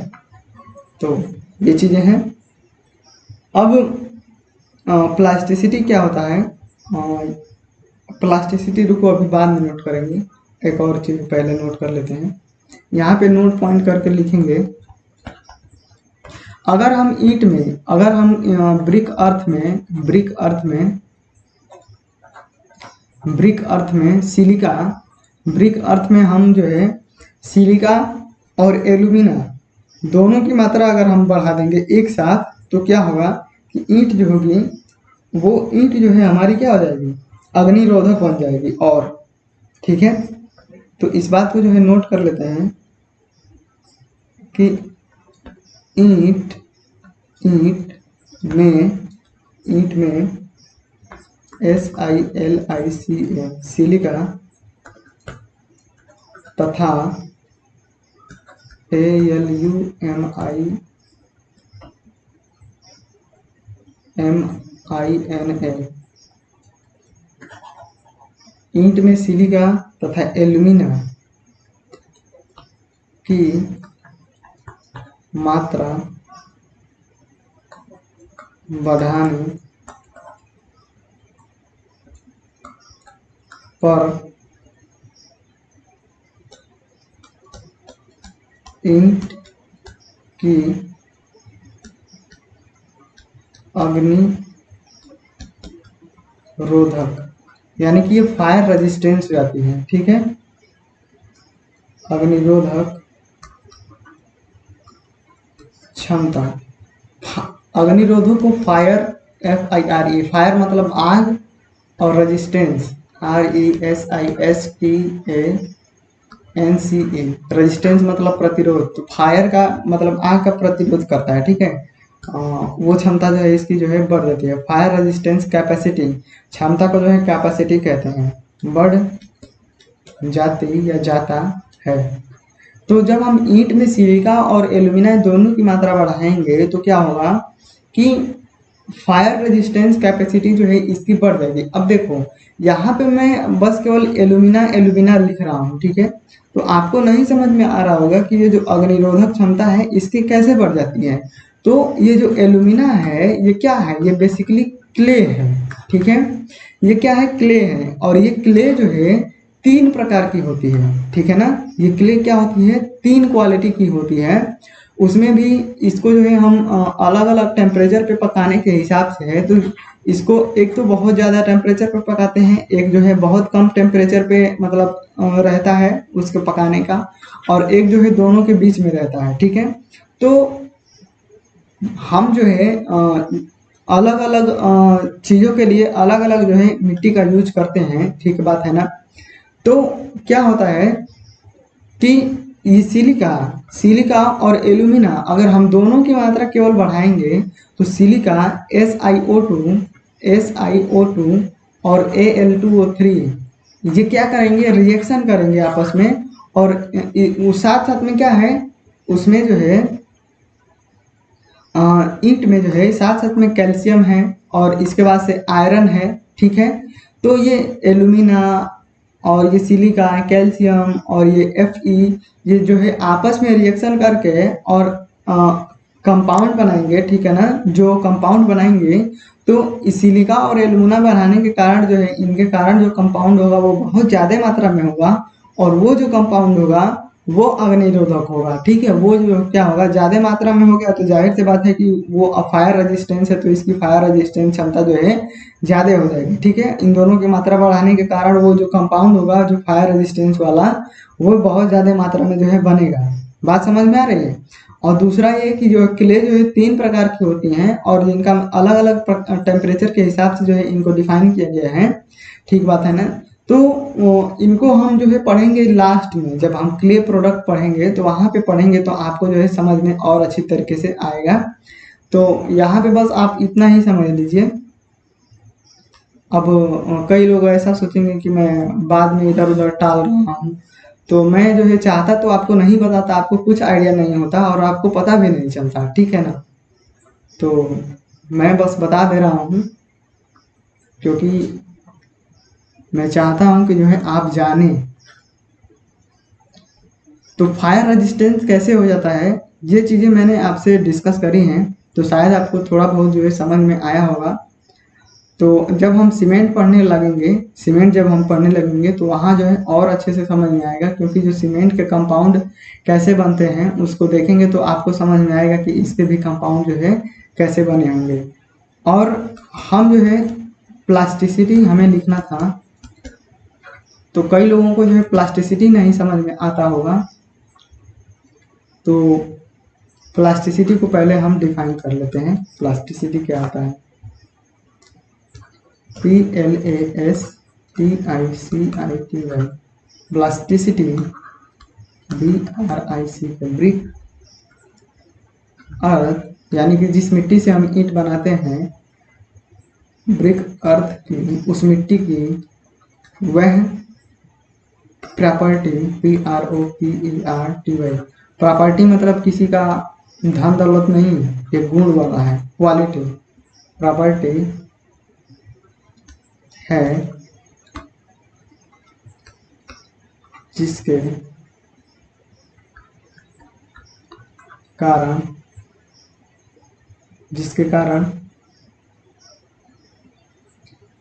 तो ये चीज़ें हैं। अब प्लास्टिसिटी क्या होता है, प्लास्टिसिटी रुको अभी बाद में नोट करेंगे, एक और चीज़ पहले नोट कर लेते हैं। यहाँ पे नोट पॉइंट करके लिखेंगे, अगर हम ईंट में, अगर हम ब्रिक अर्थ में सिलिका, ब्रिक अर्थ में हम जो है सिलिका और एल्यूमिना दोनों की मात्रा अगर हम बढ़ा देंगे एक साथ, तो क्या होगा कि ईंट जो होगी वो ईंट जो है हमारी क्या हो जाएगी, अग्निरोधक बन जाएगी। और ठीक है, तो इस बात को जो है नोट कर लेते हैं कि ईंट में SiLiCa सिलिका तथा AluMina ईंट में सिलिका तथा एल्यूमिना की मात्रा बढ़ाने पर ईंट की अग्निरोधक यानी कि ये फायर रेजिस्टेंस हो जाती है, ठीक है, अग्निरोधक क्षमता। अग्निरोधक को फायर, FIRE, फायर मतलब आग, और रेजिस्टेंस RESISTANCE, रेजिस्टेंस मतलब प्रतिरोध, तो फायर का मतलब आग का प्रतिरोध करता है, ठीक है। वो क्षमता जो है इसकी जो है बढ़ जाती है। फायर रेजिस्टेंस कैपेसिटी, क्षमता को जो है कैपेसिटी कहते हैं, बढ़ जाती या जाता है। तो जब हम ईंट में सिलिका और एल्यूमिना दोनों की मात्रा बढ़ाएंगे तो क्या होगा कि फायर रेजिस्टेंस कैपेसिटी जो है इसकी बढ़ जाएगी। अब देखो यहाँ पे मैं बस केवल एल्यूमिना लिख रहा हूँ, ठीक है, तो आपको नहीं समझ में आ रहा होगा कि ये जो अग्निरोधक क्षमता है इसकी कैसे बढ़ जाती है। तो ये जो एल्यूमिना है ये क्या है, ये बेसिकली क्ले है, ठीक है, ये क्या है, क्ले है। और ये क्ले जो है 3 प्रकार की होती है, ठीक है ना, ये क्ले क्या होती है, 3 क्वालिटी की होती है। उसमें भी इसको जो है हम अलग अलग टेम्परेचर पे पकाने के हिसाब से है, तो इसको एक तो बहुत ज़्यादा टेम्परेचर पे पकाते हैं, एक जो है बहुत कम टेम्परेचर पे मतलब रहता है उसको पकाने का, और एक जो है दोनों के बीच में रहता है, ठीक है। तो हम जो है अलग अलग चीज़ों के लिए अलग अलग जो है मिट्टी का यूज करते हैं, ठीक बात है ना। तो क्या होता है कि ये सिलिका और एल्यूमिना अगर हम दोनों की मात्रा केवल बढ़ाएंगे तो सिलिका SiO2 और Al2O3 ये क्या करेंगे, रिएक्शन करेंगे आपस में, और साथ साथ में क्या है उसमें जो है ईंट में जो है साथ साथ में कैल्शियम है और इसके बाद से आयरन है, ठीक है। तो ये एल्यूमिना और ये सिलिका, कैल्शियम और ये Fe ये जो है आपस में रिएक्शन करके और कंपाउंड बनाएंगे, ठीक है ना। जो कंपाउंड बनाएंगे तो इस सिलिका और एल्यूमिना बनाने के कारण जो है इनके कारण जो कंपाउंड होगा वो बहुत ज़्यादा मात्रा में होगा, और वो जो कंपाउंड होगा वो अग्निरोधक होगा, ठीक है। वो जो क्या होगा, ज़्यादा मात्रा में हो गया तो जाहिर सी बात है कि वो फायर रेजिस्टेंस है, तो इसकी फायर रेजिस्टेंस क्षमता जो है ज़्यादा हो जाएगी, ठीक है। इन दोनों की मात्रा बढ़ाने के कारण वो जो कंपाउंड होगा जो फायर रेजिस्टेंस वाला वो बहुत ज़्यादा मात्रा में जो है बनेगा। बात समझ में आ रही है। और दूसरा ये कि जो क्ले जो है 3 प्रकार की होती हैं और इनका अलग अलग टेम्परेचर के हिसाब से जो है इनको डिफाइन किया गया है, ठीक बात है ना। तो इनको हम जो है पढ़ेंगे लास्ट में, जब हम क्ले प्रोडक्ट पढ़ेंगे तो वहाँ पे पढ़ेंगे तो आपको जो है समझ में और अच्छी तरीके से आएगा। तो यहाँ पे बस आप इतना ही समझ लीजिए। अब कई लोग ऐसा सोचेंगे कि मैं बाद में इधर उधर टाल रहा हूँ, तो मैं जो है चाहता तो आपको नहीं बताता, आपको कुछ आइडिया नहीं होता और आपको पता भी नहीं चलता, ठीक है ना। तो मैं बस बता दे रहा हूँ क्योंकि मैं चाहता हूँ कि जो है आप जाने। तो फायर रेजिस्टेंस कैसे हो जाता है, ये चीज़ें मैंने आपसे डिस्कस करी हैं, तो शायद आपको थोड़ा बहुत जो है समझ में आया होगा। तो जब हम सीमेंट पढ़ने लगेंगे, सीमेंट जब हम पढ़ने लगेंगे तो वहाँ जो है और अच्छे से समझ में आएगा, क्योंकि जो सीमेंट के कंपाउंड कैसे बनते हैं उसको देखेंगे तो आपको समझ में आएगा कि इसके भी कंपाउंड जो है कैसे बने होंगे। और हम जो है प्लास्टिसिटी हमें लिखना था, तो कई लोगों को जो है प्लास्टिसिटी नहीं समझ में आता होगा। तो प्लास्टिसिटी को पहले हम डिफाइन कर लेते हैं। प्लास्टिसिटी क्या होता है? PLASTICITY, प्लास्टिसिटी, BRIC, ब्रिक अर्थ, यानी कि जिस मिट्टी से हम ईंट बनाते हैं, ब्रिक अर्थ की, उस मिट्टी की वह प्रॉपर्टी, PROPERTY, प्रॉपर्टी मतलब किसी का धन दौलत नहीं, ये गुण वाला है, क्वालिटी, प्रॉपर्टी है जिसके कारण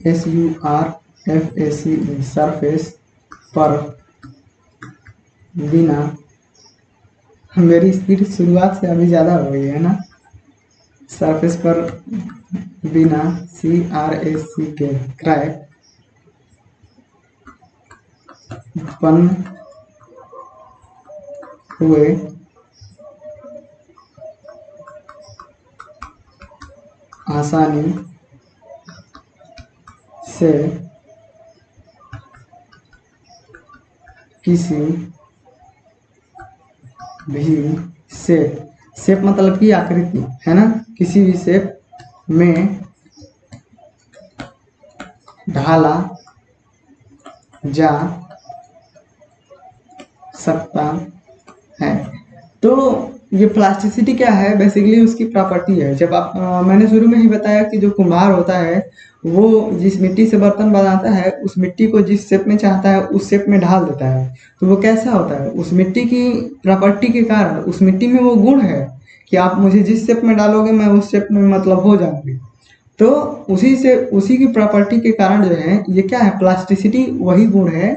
SURFACE, सरफेस पर बिना, मेरी स्पीड शुरुआत से अभी ज़्यादा हो गई है ना, सरफेस पर बिना CRAC के क्रैक उत्पन्न हुए आसानी से किसी भी शेप मतलब कि आकृति है ना, किसी भी शेप में ढाला जा सकता है। तो ये प्लास्टिसिटी क्या है, बेसिकली उसकी प्रॉपर्टी है। जब आप मैंने शुरू में ही बताया कि जो कुम्हार होता है वो जिस मिट्टी से बर्तन बनाता है, उस मिट्टी को जिस शेप में चाहता है उस शेप में ढाल देता है। तो वो कैसा होता है, उस मिट्टी की प्रॉपर्टी के कारण, उस मिट्टी में वो गुण है कि आप मुझे जिस शेप में डालोगे मैं उस शेप में मतलब हो जाऊंगी। तो उसी की प्रॉपर्टी के कारण जो है ये क्या है, प्लास्टिसिटी वही गुण है।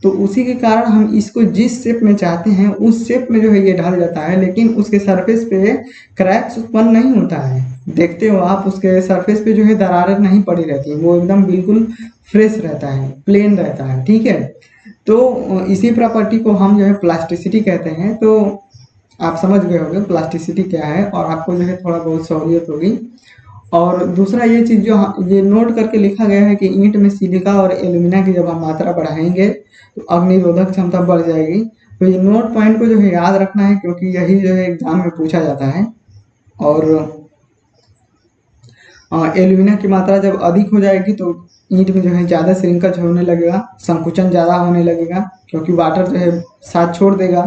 तो उसी के कारण हम इसको जिस शेप में चाहते हैं उस शेप में जो है ये ढल जाता है, लेकिन उसके सरफेस पे क्रैक्स उत्पन्न नहीं होता है। देखते हो आप, उसके सरफेस पे जो है दरारें नहीं पड़ी रहती, वो एकदम बिल्कुल फ्रेश रहता है, प्लेन रहता है, ठीक है। तो इसी प्रॉपर्टी को हम जो है प्लास्टिसिटी कहते हैं। तो आप समझ गए होंगे प्लास्टिसिटी क्या है और आपको जो है थोड़ा बहुत सहूलियत होगी। और दूसरा ये चीज़ जो ये नोट करके लिखा गया है कि ईंट में सिलिका और एल्यूमिना की जब हम मात्रा बढ़ाएंगे तो अग्निरोधक क्षमता बढ़ जाएगी। तो ये नोट पॉइंट को जो है याद रखना है, क्योंकि यही जो है एग्जाम में पूछा जाता है। और एल्यूमिना की मात्रा जब अधिक हो जाएगी तो ईंट में जो है ज़्यादा श्रिंकज होने लगेगा, संकुचन ज़्यादा होने लगेगा, क्योंकि वाटर जो है साथ छोड़ देगा,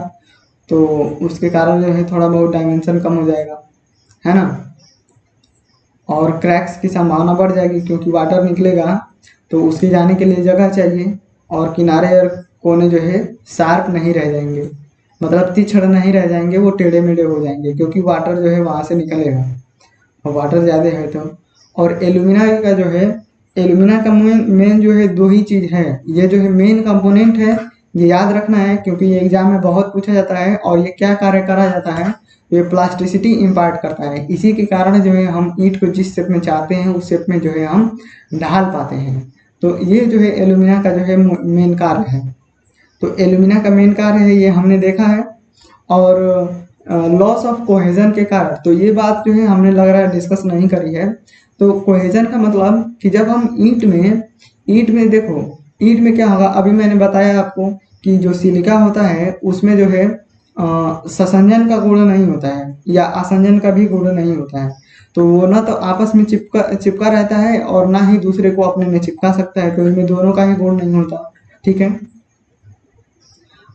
तो उसके कारण जो है थोड़ा बहुत डायमेंशन कम हो जाएगा, है ना। और क्रैक्स की संभावना बढ़ जाएगी, क्योंकि वाटर निकलेगा तो उसके जाने के लिए जगह चाहिए, और किनारे और कोने जो है शार्प नहीं रह जाएंगे, मतलब तीक्ष्ण नहीं रह जाएंगे, वो टेढ़े मेढ़े हो जाएंगे, क्योंकि वाटर जो है वहाँ से निकलेगा और वाटर ज़्यादा है तो। और एल्यूमिना का जो है, एल्यूमिना का मेन जो है दो ही चीज़ है, ये जो है मेन कंपोनेंट है, ये याद रखना है, क्योंकि ये एग्जाम में बहुत पूछा जाता है। और ये क्या कार्य करा जाता है, ये प्लास्टिसिटी इम्पार्ट करता है। इसी के कारण जो है हम ईंट को जिस शेप में चाहते हैं उस शेप में जो है हम ढाल पाते हैं। तो ये जो है एल्यूमिना का जो है मेन कार्य है। तो एल्यूमिना का मेन कार्य है, ये हमने देखा है। और लॉस ऑफ कोहेजन के कारण, तो ये बात जो है हमने लग रहा है डिस्कस नहीं करी है। तो कोहेजन का मतलब कि जब हम ईंट में देखो, ईंट में क्या होगा, अभी मैंने बताया आपको कि जो सिलिका होता है उसमें जो है ससंजन का गुण नहीं होता है, या आसंजन का भी गुण नहीं होता है। तो वो ना तो आपस में चिपका चिपका रहता है और ना ही दूसरे को अपने में चिपका सकता है, तो इनमें दोनों का ही गुण नहीं होता, ठीक है।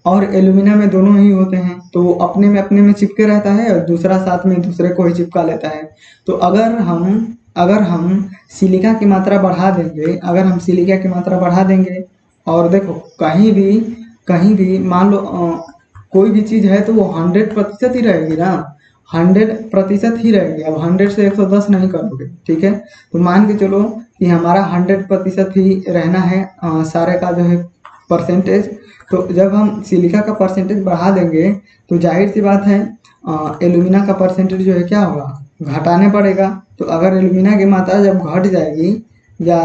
और एल्यूमिना में दोनों ही होते हैं, तो वो अपने में चिपके रहता है और दूसरा साथ में दूसरे को ही चिपका लेता है। तो अगर हम सिलिका की मात्रा बढ़ा देंगे, अगर हम सिलिका की मात्रा बढ़ा देंगे और देखो कहीं भी मान लो कोई भी चीज़ है तो वो 100% ही रहेगी ना, 100% ही रहेगी। अब 100 से 110 नहीं करोगे, ठीक है। तो मान के चलो कि हमारा 100% ही रहना है सारे का जो है परसेंटेज। तो जब हम सिलिका का परसेंटेज बढ़ा देंगे तो जाहिर सी बात है एल्यूमिना का परसेंटेज जो है क्या होगा, घटाने पड़ेगा। तो अगर एल्यूमिना की मात्रा जब घट जाएगी या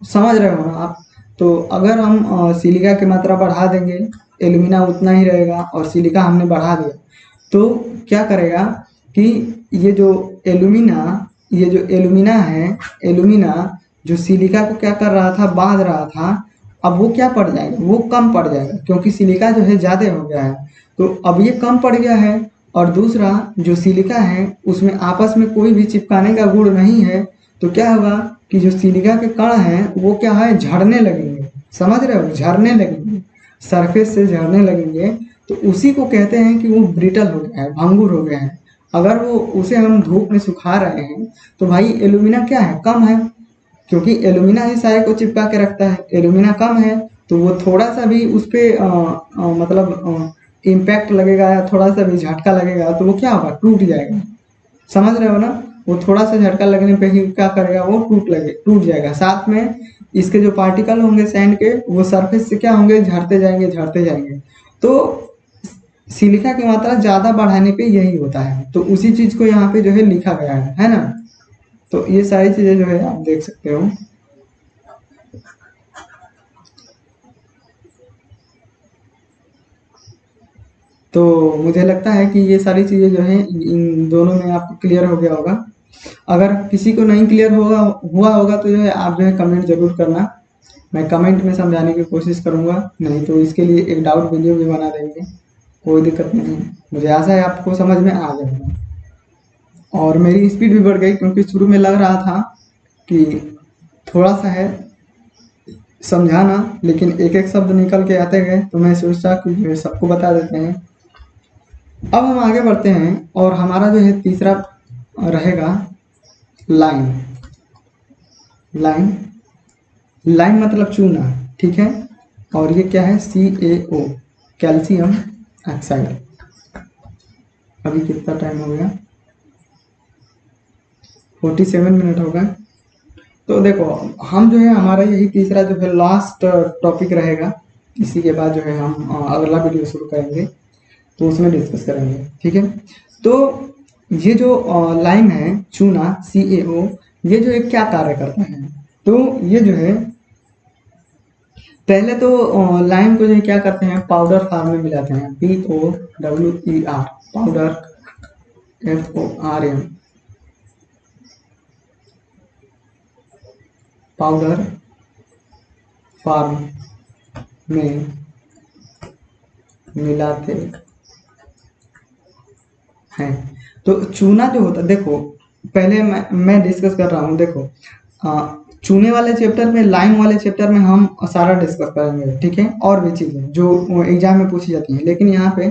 समझ रहे हो ना आप, तो अगर हम सिलिका की मात्रा बढ़ा देंगे, एल्यूमिना उतना ही रहेगा और सिलिका हमने बढ़ा दिया, तो क्या करेगा कि ये जो एल्यूमिना है, एल्यूमिना जो सिलिका को क्या कर रहा था, बांध रहा था, अब वो क्या पड़ जाएगा, वो कम पड़ जाएगा क्योंकि सिलिका जो है ज़्यादा हो गया है। तो अब ये कम पड़ गया है और दूसरा जो सिलिका है उसमें आपस में कोई भी चिपकाने का गुण नहीं है। तो क्या होगा कि जो सिलिका के कण हैं वो क्या है, झड़ने लगेंगे। समझ रहे हो, झड़ने लगेंगे, सरफेस से झड़ने लगेंगे। तो उसी को कहते हैं कि वो ब्रिटल हो गया है, भंगुर हो गया है। अगर वो उसे हम धूप में सुखा रहे हैं तो भाई एल्यूमिना क्या है, कम है, क्योंकि एल्यूमिना ही सारे को चिपका के रखता है। एल्यूमिना कम है तो वो थोड़ा सा भी उस पर मतलब इम्पैक्ट लगेगा या थोड़ा सा भी झटका लगेगा तो वो क्या होगा, टूट जाएगा। समझ रहे हो ना, वो थोड़ा सा झटका लगने पे ही क्या करेगा, वो टूट जाएगा। साथ में इसके जो पार्टिकल होंगे सैंड के, वो सरफेस से क्या होंगे, झड़ते जाएंगे। तो सिलिका की मात्रा ज़्यादा बढ़ाने पे यही होता है। तो उसी चीज़ को यहाँ पे जो है लिखा गया है ना। तो ये सारी चीज़ें जो है आप देख सकते हो। तो मुझे लगता है कि ये सारी चीज़ें जो हैं इन दोनों में आपको क्लियर हो गया होगा। अगर किसी को नहीं क्लियर हुआ होगा तो जो है आप जो है कमेंट ज़रूर करना, मैं कमेंट में समझाने की कोशिश करूँगा। नहीं तो इसके लिए एक डाउट वीडियो भी बना देंगे, कोई दिक्कत नहीं है। मुझे आशा है आपको समझ में आ जाएगा। और मेरी स्पीड भी बढ़ गई क्योंकि शुरू में लग रहा था कि थोड़ा सा है समझाना, लेकिन एक एक शब्द निकल के आते गए तो मैं सोचा कि जो है सबको बता देते हैं। अब हम आगे बढ़ते हैं और हमारा जो है तीसरा रहेगा लाइम। लाइम मतलब चूना, ठीक है। और ये क्या है, CaO, कैल्शियम ऑक्साइड। अभी कितना टाइम हो गया, 47 मिनट हो गए। तो देखो हम जो है हमारा यही तीसरा जो है लास्ट टॉपिक रहेगा। इसी के बाद जो है हम अगला वीडियो शुरू करेंगे तो उसमें डिस्कस करेंगे, ठीक है। तो ये जो लाइम है, चूना CaO, ये जो है क्या कार्य करता है, तो ये जो है पहले तो लाइम को जो है क्या करते हैं, पाउडर फॉर्म में मिलाते हैं, POWER, powder, FORM, powder form में मिलाते हैं। तो चूना जो होता है, देखो पहले मैं डिस्कस कर रहा हूँ। देखो चूने वाले चैप्टर में, लाइम वाले चैप्टर में हम सारा डिस्कस करेंगे, ठीक है। और भी चीज़ें जो एग्जाम में पूछी जाती हैं, लेकिन यहाँ पे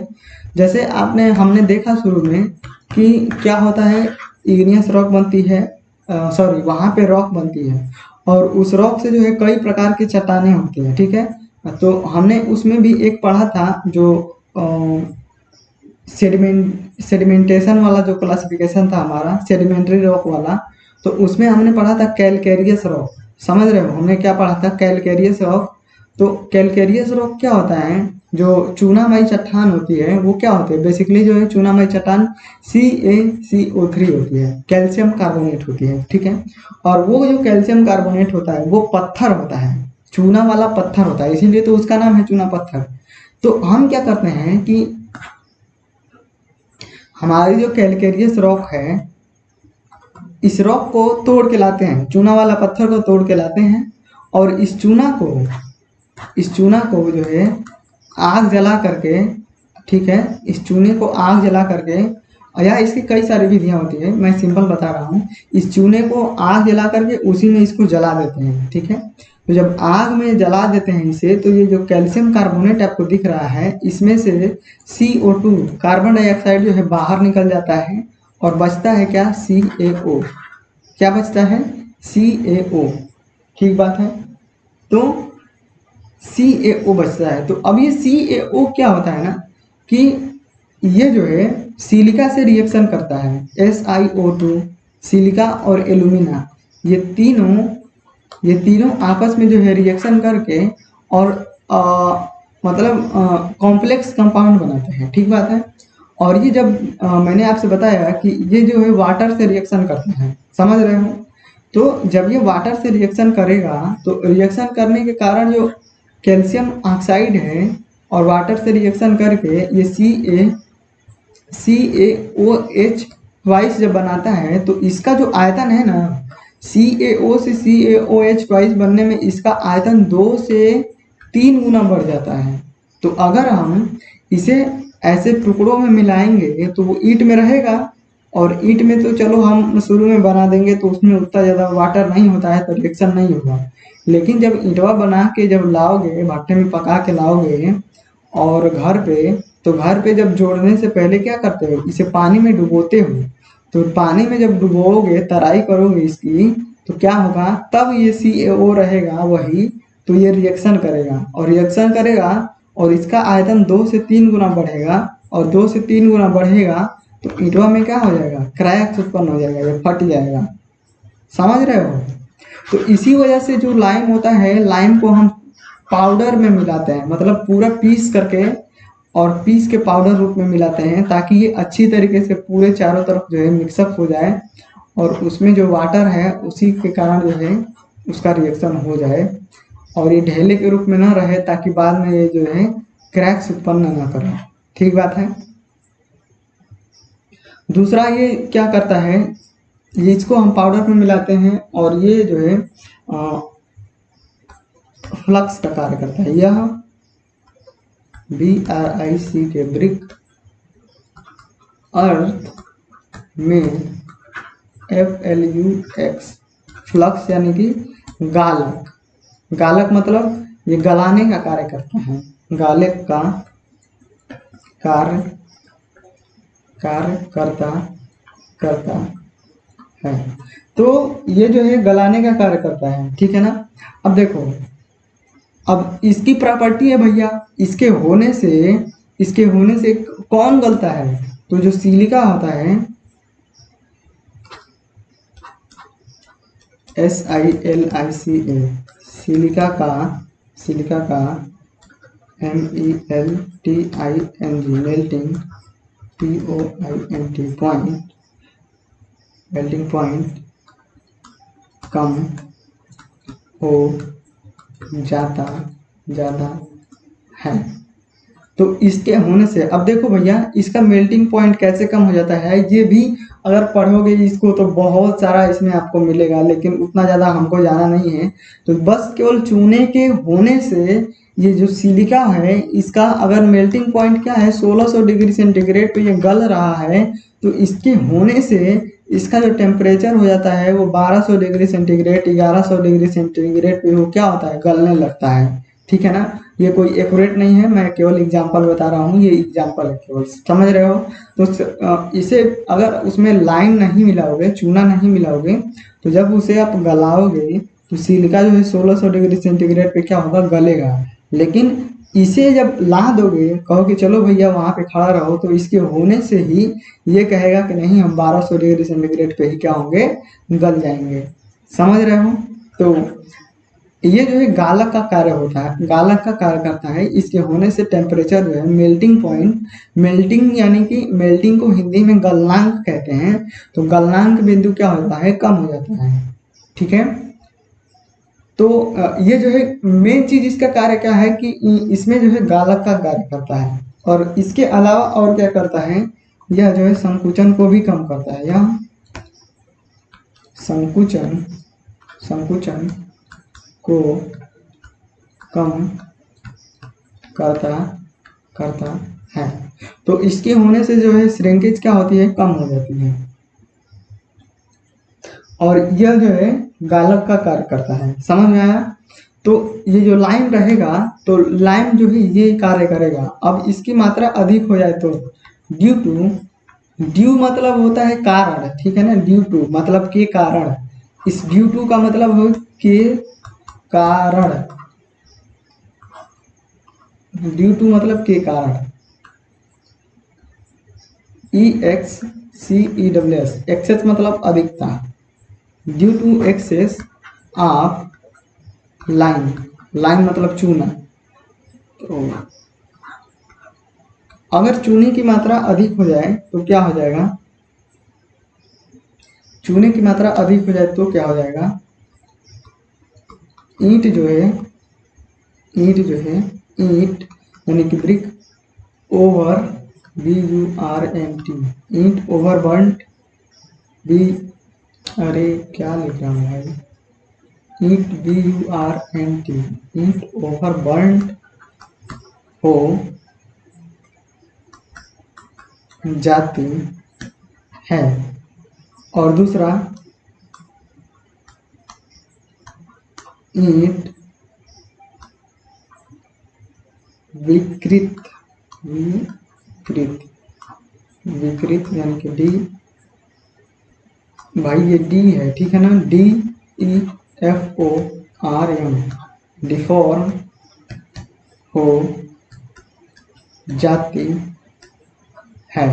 जैसे हमने देखा शुरू में कि क्या होता है, इग्नियस रॉक बनती है, सॉरी वहाँ पे रॉक बनती है और उस रॉक से जो है कई प्रकार की चट्टानें होती हैं, ठीक है। तो हमने उसमें भी एक पढ़ा था जो सेडिमेंटेशन वाला जो क्लासिफिकेशन था हमारा, सेडिमेंट्री रॉक वाला। तो उसमें हमने पढ़ा था कैलकेरियस रॉक। समझ रहे हो, हमने क्या पढ़ा था, कैलकेरियस रॉक। तो कैलकेरियस रॉक क्या होता है, जो चूनामयी चट्टान होती है वो क्या होती है, बेसिकली जो है चूनामयी चट्टान CaCO3 होती है, कैल्शियम कार्बोनेट होती है, ठीक है। और वो जो कैल्शियम कार्बोनेट होता है वो पत्थर होता है, चूना वाला पत्थर होता है, इसीलिए तो उसका नाम है चूना पत्थर। तो हम क्या करते हैं कि हमारी जो कैलकेरियस रॉक है, इस रॉक को तोड़ के लाते हैं, चूना वाला पत्थर को तोड़ के लाते हैं और इस चूना को जो है आग जला करके, ठीक है, इस चूने को आग जला करके या इसकी कई सारी विधियां होती है, मैं सिंपल बता रहा हूँ। इस चूने को आग जला करके उसी में इसको जला देते हैं, ठीक है। तो जब आग में जला देते हैं इसे, तो ये जो कैल्शियम कार्बोनेट आपको दिख रहा है, इसमें से CO2 कार्बन डाइऑक्साइड जो है बाहर निकल जाता है और बचता है क्या, CaO। क्या बचता है, CaO। ठीक बात है। तो CaO बचता है। तो अब ये CaO क्या होता है ना कि ये जो है सिलिका से रिएक्शन करता है, SiO2, सिलिका और एल्यूमिना, ये तीनों आपस में जो है रिएक्शन करके और मतलब कॉम्प्लेक्स कंपाउंड बनाते हैं। ठीक बात है। और ये जब मैंने आपसे बताया कि ये जो है वाटर से रिएक्शन करते हैं, समझ रहे हो। तो जब ये वाटर से रिएक्शन करेगा तो रिएक्शन करने के कारण जो कैल्शियम ऑक्साइड है और वाटर से रिएक्शन करके ये CaOH ट्वाइस जब बनाता है, तो इसका जो आयतन है ना, CaO से CaOH ट्वाइस बनने में इसका आयतन 2 से 3 गुना बढ़ जाता है। तो अगर हम इसे ऐसे टुकड़ों में मिलाएंगे तो वो ईंट में रहेगा, और ईंट में तो चलो हम शुरू में बना देंगे तो उसमें उतना ज़्यादा वाटर नहीं होता है, तो रिएक्शन नहीं होगा। लेकिन जब ईंटवा बना के जब लाओगे, भट्टे में पका के लाओगे और घर पे, तो घर पे जब जोड़ने से पहले क्या करते हो, इसे पानी में डुबोते हो। तो पानी में जब डुबोगे, तराई करोगे इसकी, तो क्या होगा, तब ये CaO रहेगा वही, तो ये रिएक्शन करेगा और रिएक्शन करेगा और इसका आयतन 2 से 3 गुना बढ़ेगा, और 2 से 3 गुना बढ़ेगा तो ईंटवा में क्या हो जाएगा, क्रैक्स उत्पन्न हो जाएगा, ये फट जाएगा। समझ रहे हो। तो इसी वजह से जो लाइम होता है, लाइम को हम पाउडर में मिलाते हैं, मतलब पूरा पीस करके और पीस के पाउडर रूप में मिलाते हैं, ताकि ये अच्छी तरीके से पूरे चारों तरफ जो है मिक्सअप हो जाए और उसमें जो वाटर है उसी के कारण जो है उसका रिएक्शन हो जाए और ये ढेले के रूप में ना रहे, ताकि बाद में ये जो है क्रैक्स उत्पन्न ना करे। ठीक बात है। दूसरा ये क्या करता है, ये इसको हम पाउडर में मिलाते हैं और ये जो है फ्लक्स का कार्य करता है। यह BRIC के ब्रिक अर्थ में FLUX फ्लक्स यानी कि गालक, गालक मतलब ये गलाने का कार्य करता है, गालक का कार्य करता है। तो ये जो है गलाने का कार्य करता है, ठीक है ना। अब देखो, अब इसकी प्रॉपर्टी है भैया, इसके होने से कौन गलता है, तो जो सिलिका होता है SiLiCa, सिलिका का MELTING मेल्टिंग पॉइंट कम हो ज़्यादा है। तो इसके होने से, अब देखो भैया इसका मेल्टिंग पॉइंट कैसे कम हो जाता है, ये भी अगर पढ़ोगे इसको तो बहुत सारा इसमें आपको मिलेगा, लेकिन उतना ज़्यादा हमको जाना नहीं है। तो बस केवल चूने के होने से ये जो सिलिका है, इसका अगर मेल्टिंग पॉइंट क्या है 1600 डिग्री सेंटीग्रेड पे ये गल रहा है, तो इसके होने से इसका जो टेम्परेचर हो जाता है वो 1200 डिग्री सेंटीग्रेड 1100 डिग्री सेंटीग्रेड पे वो क्या होता है, गलने लगता है। ठीक है ना। ये कोई एक्यूरेट नहीं है, मैं केवल एग्जांपल बता रहा हूँ, ये एग्जांपल है केवल, समझ रहे हो। तो इसे अगर उसमें लाइम नहीं मिलाओगे, चूना नहीं मिलाओगे, तो जब उसे आप गलाओगे तो सिलिका जो है 1600 डिग्री सेंटीग्रेड पे क्या होगा, गलेगा। लेकिन इसे जब ला दोगे, कहो कि चलो भैया वहां पे खड़ा रहो, तो इसके होने से ही ये कहेगा कि नहीं हम 1200 डिग्री सेंटीग्रेड पे ही क्या होंगे, गल जाएंगे। समझ रहे हो। तो ये जो है गालक का कार्य होता है, गालक का कार्य करता है। इसके होने से टेम्परेचर जो है मेल्टिंग पॉइंट, मेल्टिंग यानी कि मेल्टिंग को हिंदी में गलनांक कहते हैं, तो गलनांक बिंदु क्या होता है, कम हो जाता है। ठीक है। तो ये जो है मेन चीज इसका कार्य क्या है कि इसमें जो है गालक का कार्य करता है, और इसके अलावा और क्या करता है, यह जो है संकुचन को भी कम करता है। यह संकुचन को कम करता है। तो इसके होने से जो है श्रिंकेज क्या होती है, कम हो जाती है। और यह जो है गालक का कार्य करता है। समझ में आया? तो ये जो लाइम रहेगा तो लाइम जो है ये कार्य करेगा। अब इसकी मात्रा अधिक हो जाए तो ड्यू टू, ड्यू मतलब होता है कारण, ठीक है ना, ड्यू टू मतलब के कारण, इस ड्यू टू का मतलब हो के कारण, ड्यू टू मतलब के कारण, EXCESS, एक्सेस मतलब अधिकता, due to excess of lime, lime मतलब चूना। तो अगर चूने की मात्रा अधिक हो जाए तो क्या हो जाएगा, चूने की मात्रा अधिक हो जाए तो क्या हो जाएगा, ईंट जो है, ईंट जो है, ईंट यानी कि ब्रिक, ओवर BURNT, ईंट ओवर बर्न्ट, बी, अरे क्या लिख रहा हूँ भाई, ईंट BURNT, ईंट ओवर बर्न्ट हो जाती है। और दूसरा, ईंट विकृत, विकृत, विकृत यानी कि डी, भाई ये डी है, ठीक है ना, DEFORM, डिफॉर्म हो जाती है।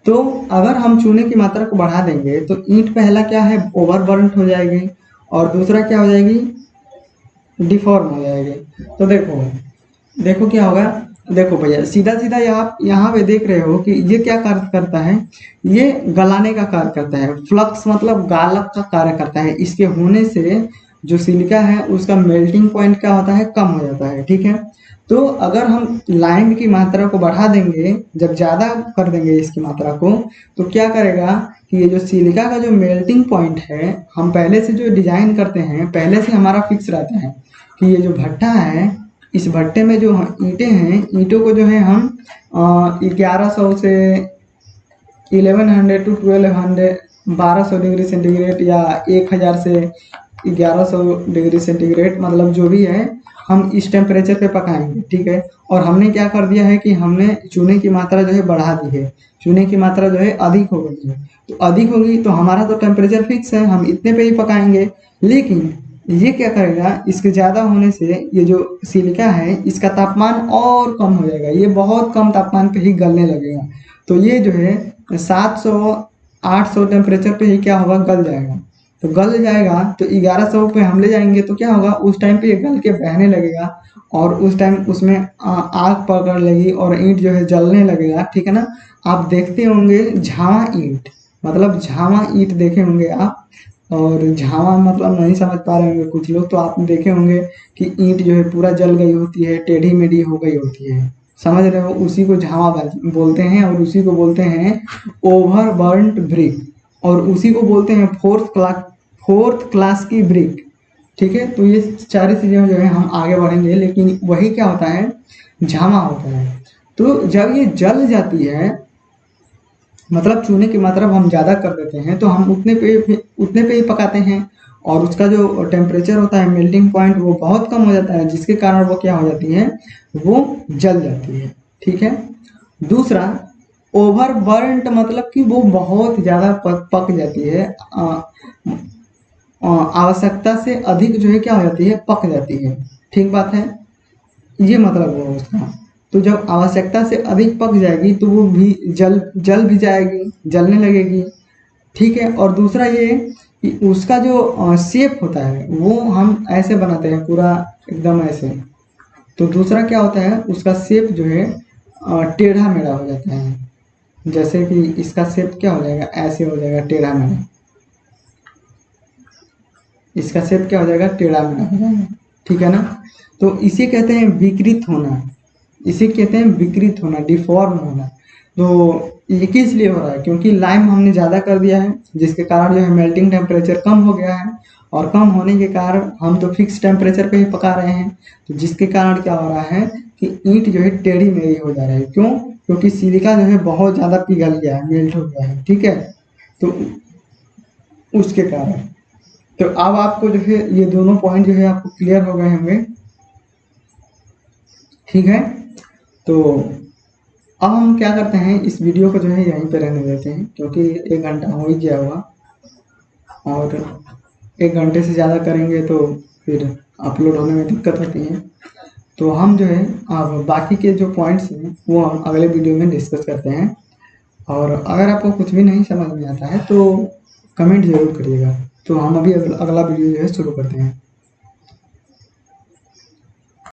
तो अगर हम चूने की मात्रा को बढ़ा देंगे तो ईंट पहला क्या है, ओवरबर्न्ट हो जाएगी, और दूसरा क्या हो जाएगी, डिफॉर्म हो जाएगी। तो देखो, देखो क्या होगा, देखो भैया सीधा सीधा आप यहाँ पे देख रहे हो कि ये क्या कार्य करता है, ये गलाने का कार्य करता है। फ्लक्स मतलब गालक का कार्य करता है। इसके होने से जो सिलिका है उसका मेल्टिंग पॉइंट क्या होता है, कम हो जाता है, ठीक है। तो अगर हम लाइम की मात्रा को बढ़ा देंगे, जब ज़्यादा कर देंगे इसकी मात्रा को, तो क्या करेगा कि ये जो सिलिका का जो मेल्टिंग पॉइंट है, हम पहले से जो डिजाइन करते हैं पहले से हमारा फिक्स रहता है कि ये जो भट्टा है, इस भट्टे में जो ईंटें हैं, ईंटों को जो है हम 1100 से 1100 टू 1200, 1200 डिग्री सेंटीग्रेड या 1000 से 1100 डिग्री सेंटीग्रेड, मतलब जो भी है हम इस टेम्परेचर पे पकाएंगे, ठीक है। और हमने क्या कर दिया है कि हमने चूने की मात्रा जो है बढ़ा दी है, चूने की मात्रा जो है अधिक हो गई है। तो अधिक होगी तो हमारा तो टेम्परेचर फिक्स है, हम इतने पे ही पकाएंगे। लेकिन ये क्या करेगा, इसके ज़्यादा होने से ये जो सिलिका है इसका तापमान और कम हो जाएगा, ये बहुत कम तापमान पे ही गलने लगेगा। तो ये जो है 700-800 टेम्परेचर पे ही क्या होगा, गल जाएगा। तो गल जाएगा तो 1100 पे हम ले जाएंगे तो क्या होगा, उस टाइम पे ये गल के बहने लगेगा, और उस टाइम उसमें आग पकड़ लेगी और ईंट जो है जलने लगेगा, ठीक है ना। आप देखते होंगे झावा ईंट, मतलब झावा ईंट देखे होंगे आप, और झावा मतलब नहीं समझ पा रहे होंगे कुछ लोग, तो आप देखे होंगे कि ईंट जो है पूरा जल गई होती है, टेढ़ी मेढ़ी हो गई होती है, समझ रहे हो, उसी को झावा बोलते हैं। और उसी को बोलते हैं ओवरबर्न्ट ब्रिक, और उसी को बोलते हैं फोर्थ क्लास की ब्रिक, ठीक है। तो ये सारी चीज़ें जो है हम आगे बढ़ेंगे, लेकिन वही क्या होता है, झामा होता है। तो जब ये जल जाती है, मतलब चूने की मात्रा हम ज़्यादा कर देते हैं, तो हम उतने पे ही पकाते हैं, और उसका जो टेम्परेचर होता है, मेल्टिंग पॉइंट, वो बहुत कम हो जाता है, जिसके कारण वो क्या हो जाती है, वो जल जाती है, ठीक है। दूसरा, ओवरबर्न्ट मतलब कि वो बहुत ज़्यादा पक जाती है, आवश्यकता से अधिक जो है क्या हो जाती है, पक जाती है, ठीक बात है, ये मतलब हुआ उसका। तो जब आवश्यकता से अधिक पक जाएगी तो वो भी जल भी जाएगी, जलने लगेगी, ठीक है। और दूसरा ये कि उसका जो शेप होता है वो हम ऐसे बनाते हैं पूरा एकदम ऐसे, तो दूसरा क्या होता है, उसका शेप जो है टेढ़ा मेढ़ा हो जाता है। जैसे कि इसका शेप क्या हो जाएगा, ऐसे हो जाएगा टेढ़ा मेढ़ा, इसका शेप क्या हो जाएगा, टेढ़ा मेढ़ा हो जाएगा, ठीक है ना। तो इसे कहते हैं विकृत होना, इसे कहते हैं विकृत होना, डिफॉर्म होना। तो ये किस लिए हो रहा है, क्योंकि लाइम हमने ज़्यादा कर दिया है, जिसके कारण जो है मेल्टिंग टेम्परेचर कम हो गया है, और कम होने के कारण हम तो फिक्स टेम्परेचर पे ही पका रहे हैं, तो जिसके कारण क्या हो रहा है कि ईंट जो है टेढ़ी मेढ़ी हो जा रही है। क्यों, क्योंकि सिलिका जो है बहुत ज़्यादा पिघल गया है, मेल्ट हो गया है, ठीक है। तो उसके कारण तो अब आपको जो है ये दोनों पॉइंट जो है आपको क्लियर हो गए होंगे, ठीक है। तो अब हम क्या करते हैं, इस वीडियो को जो है यहीं पे रहने देते हैं, क्योंकि 1 घंटा हो ही गया होगा, और 1 घंटे से ज़्यादा करेंगे तो फिर अपलोड होने में दिक्कत होती है। तो हम जो है अब बाकी के जो पॉइंट्स हैं वो हम अगले वीडियो में डिस्कस करते हैं। और अगर आपको कुछ भी नहीं समझ में आता है तो कमेंट ज़रूर करिएगा। तो हम अभी अगला वीडियो जो है शुरू करते हैं।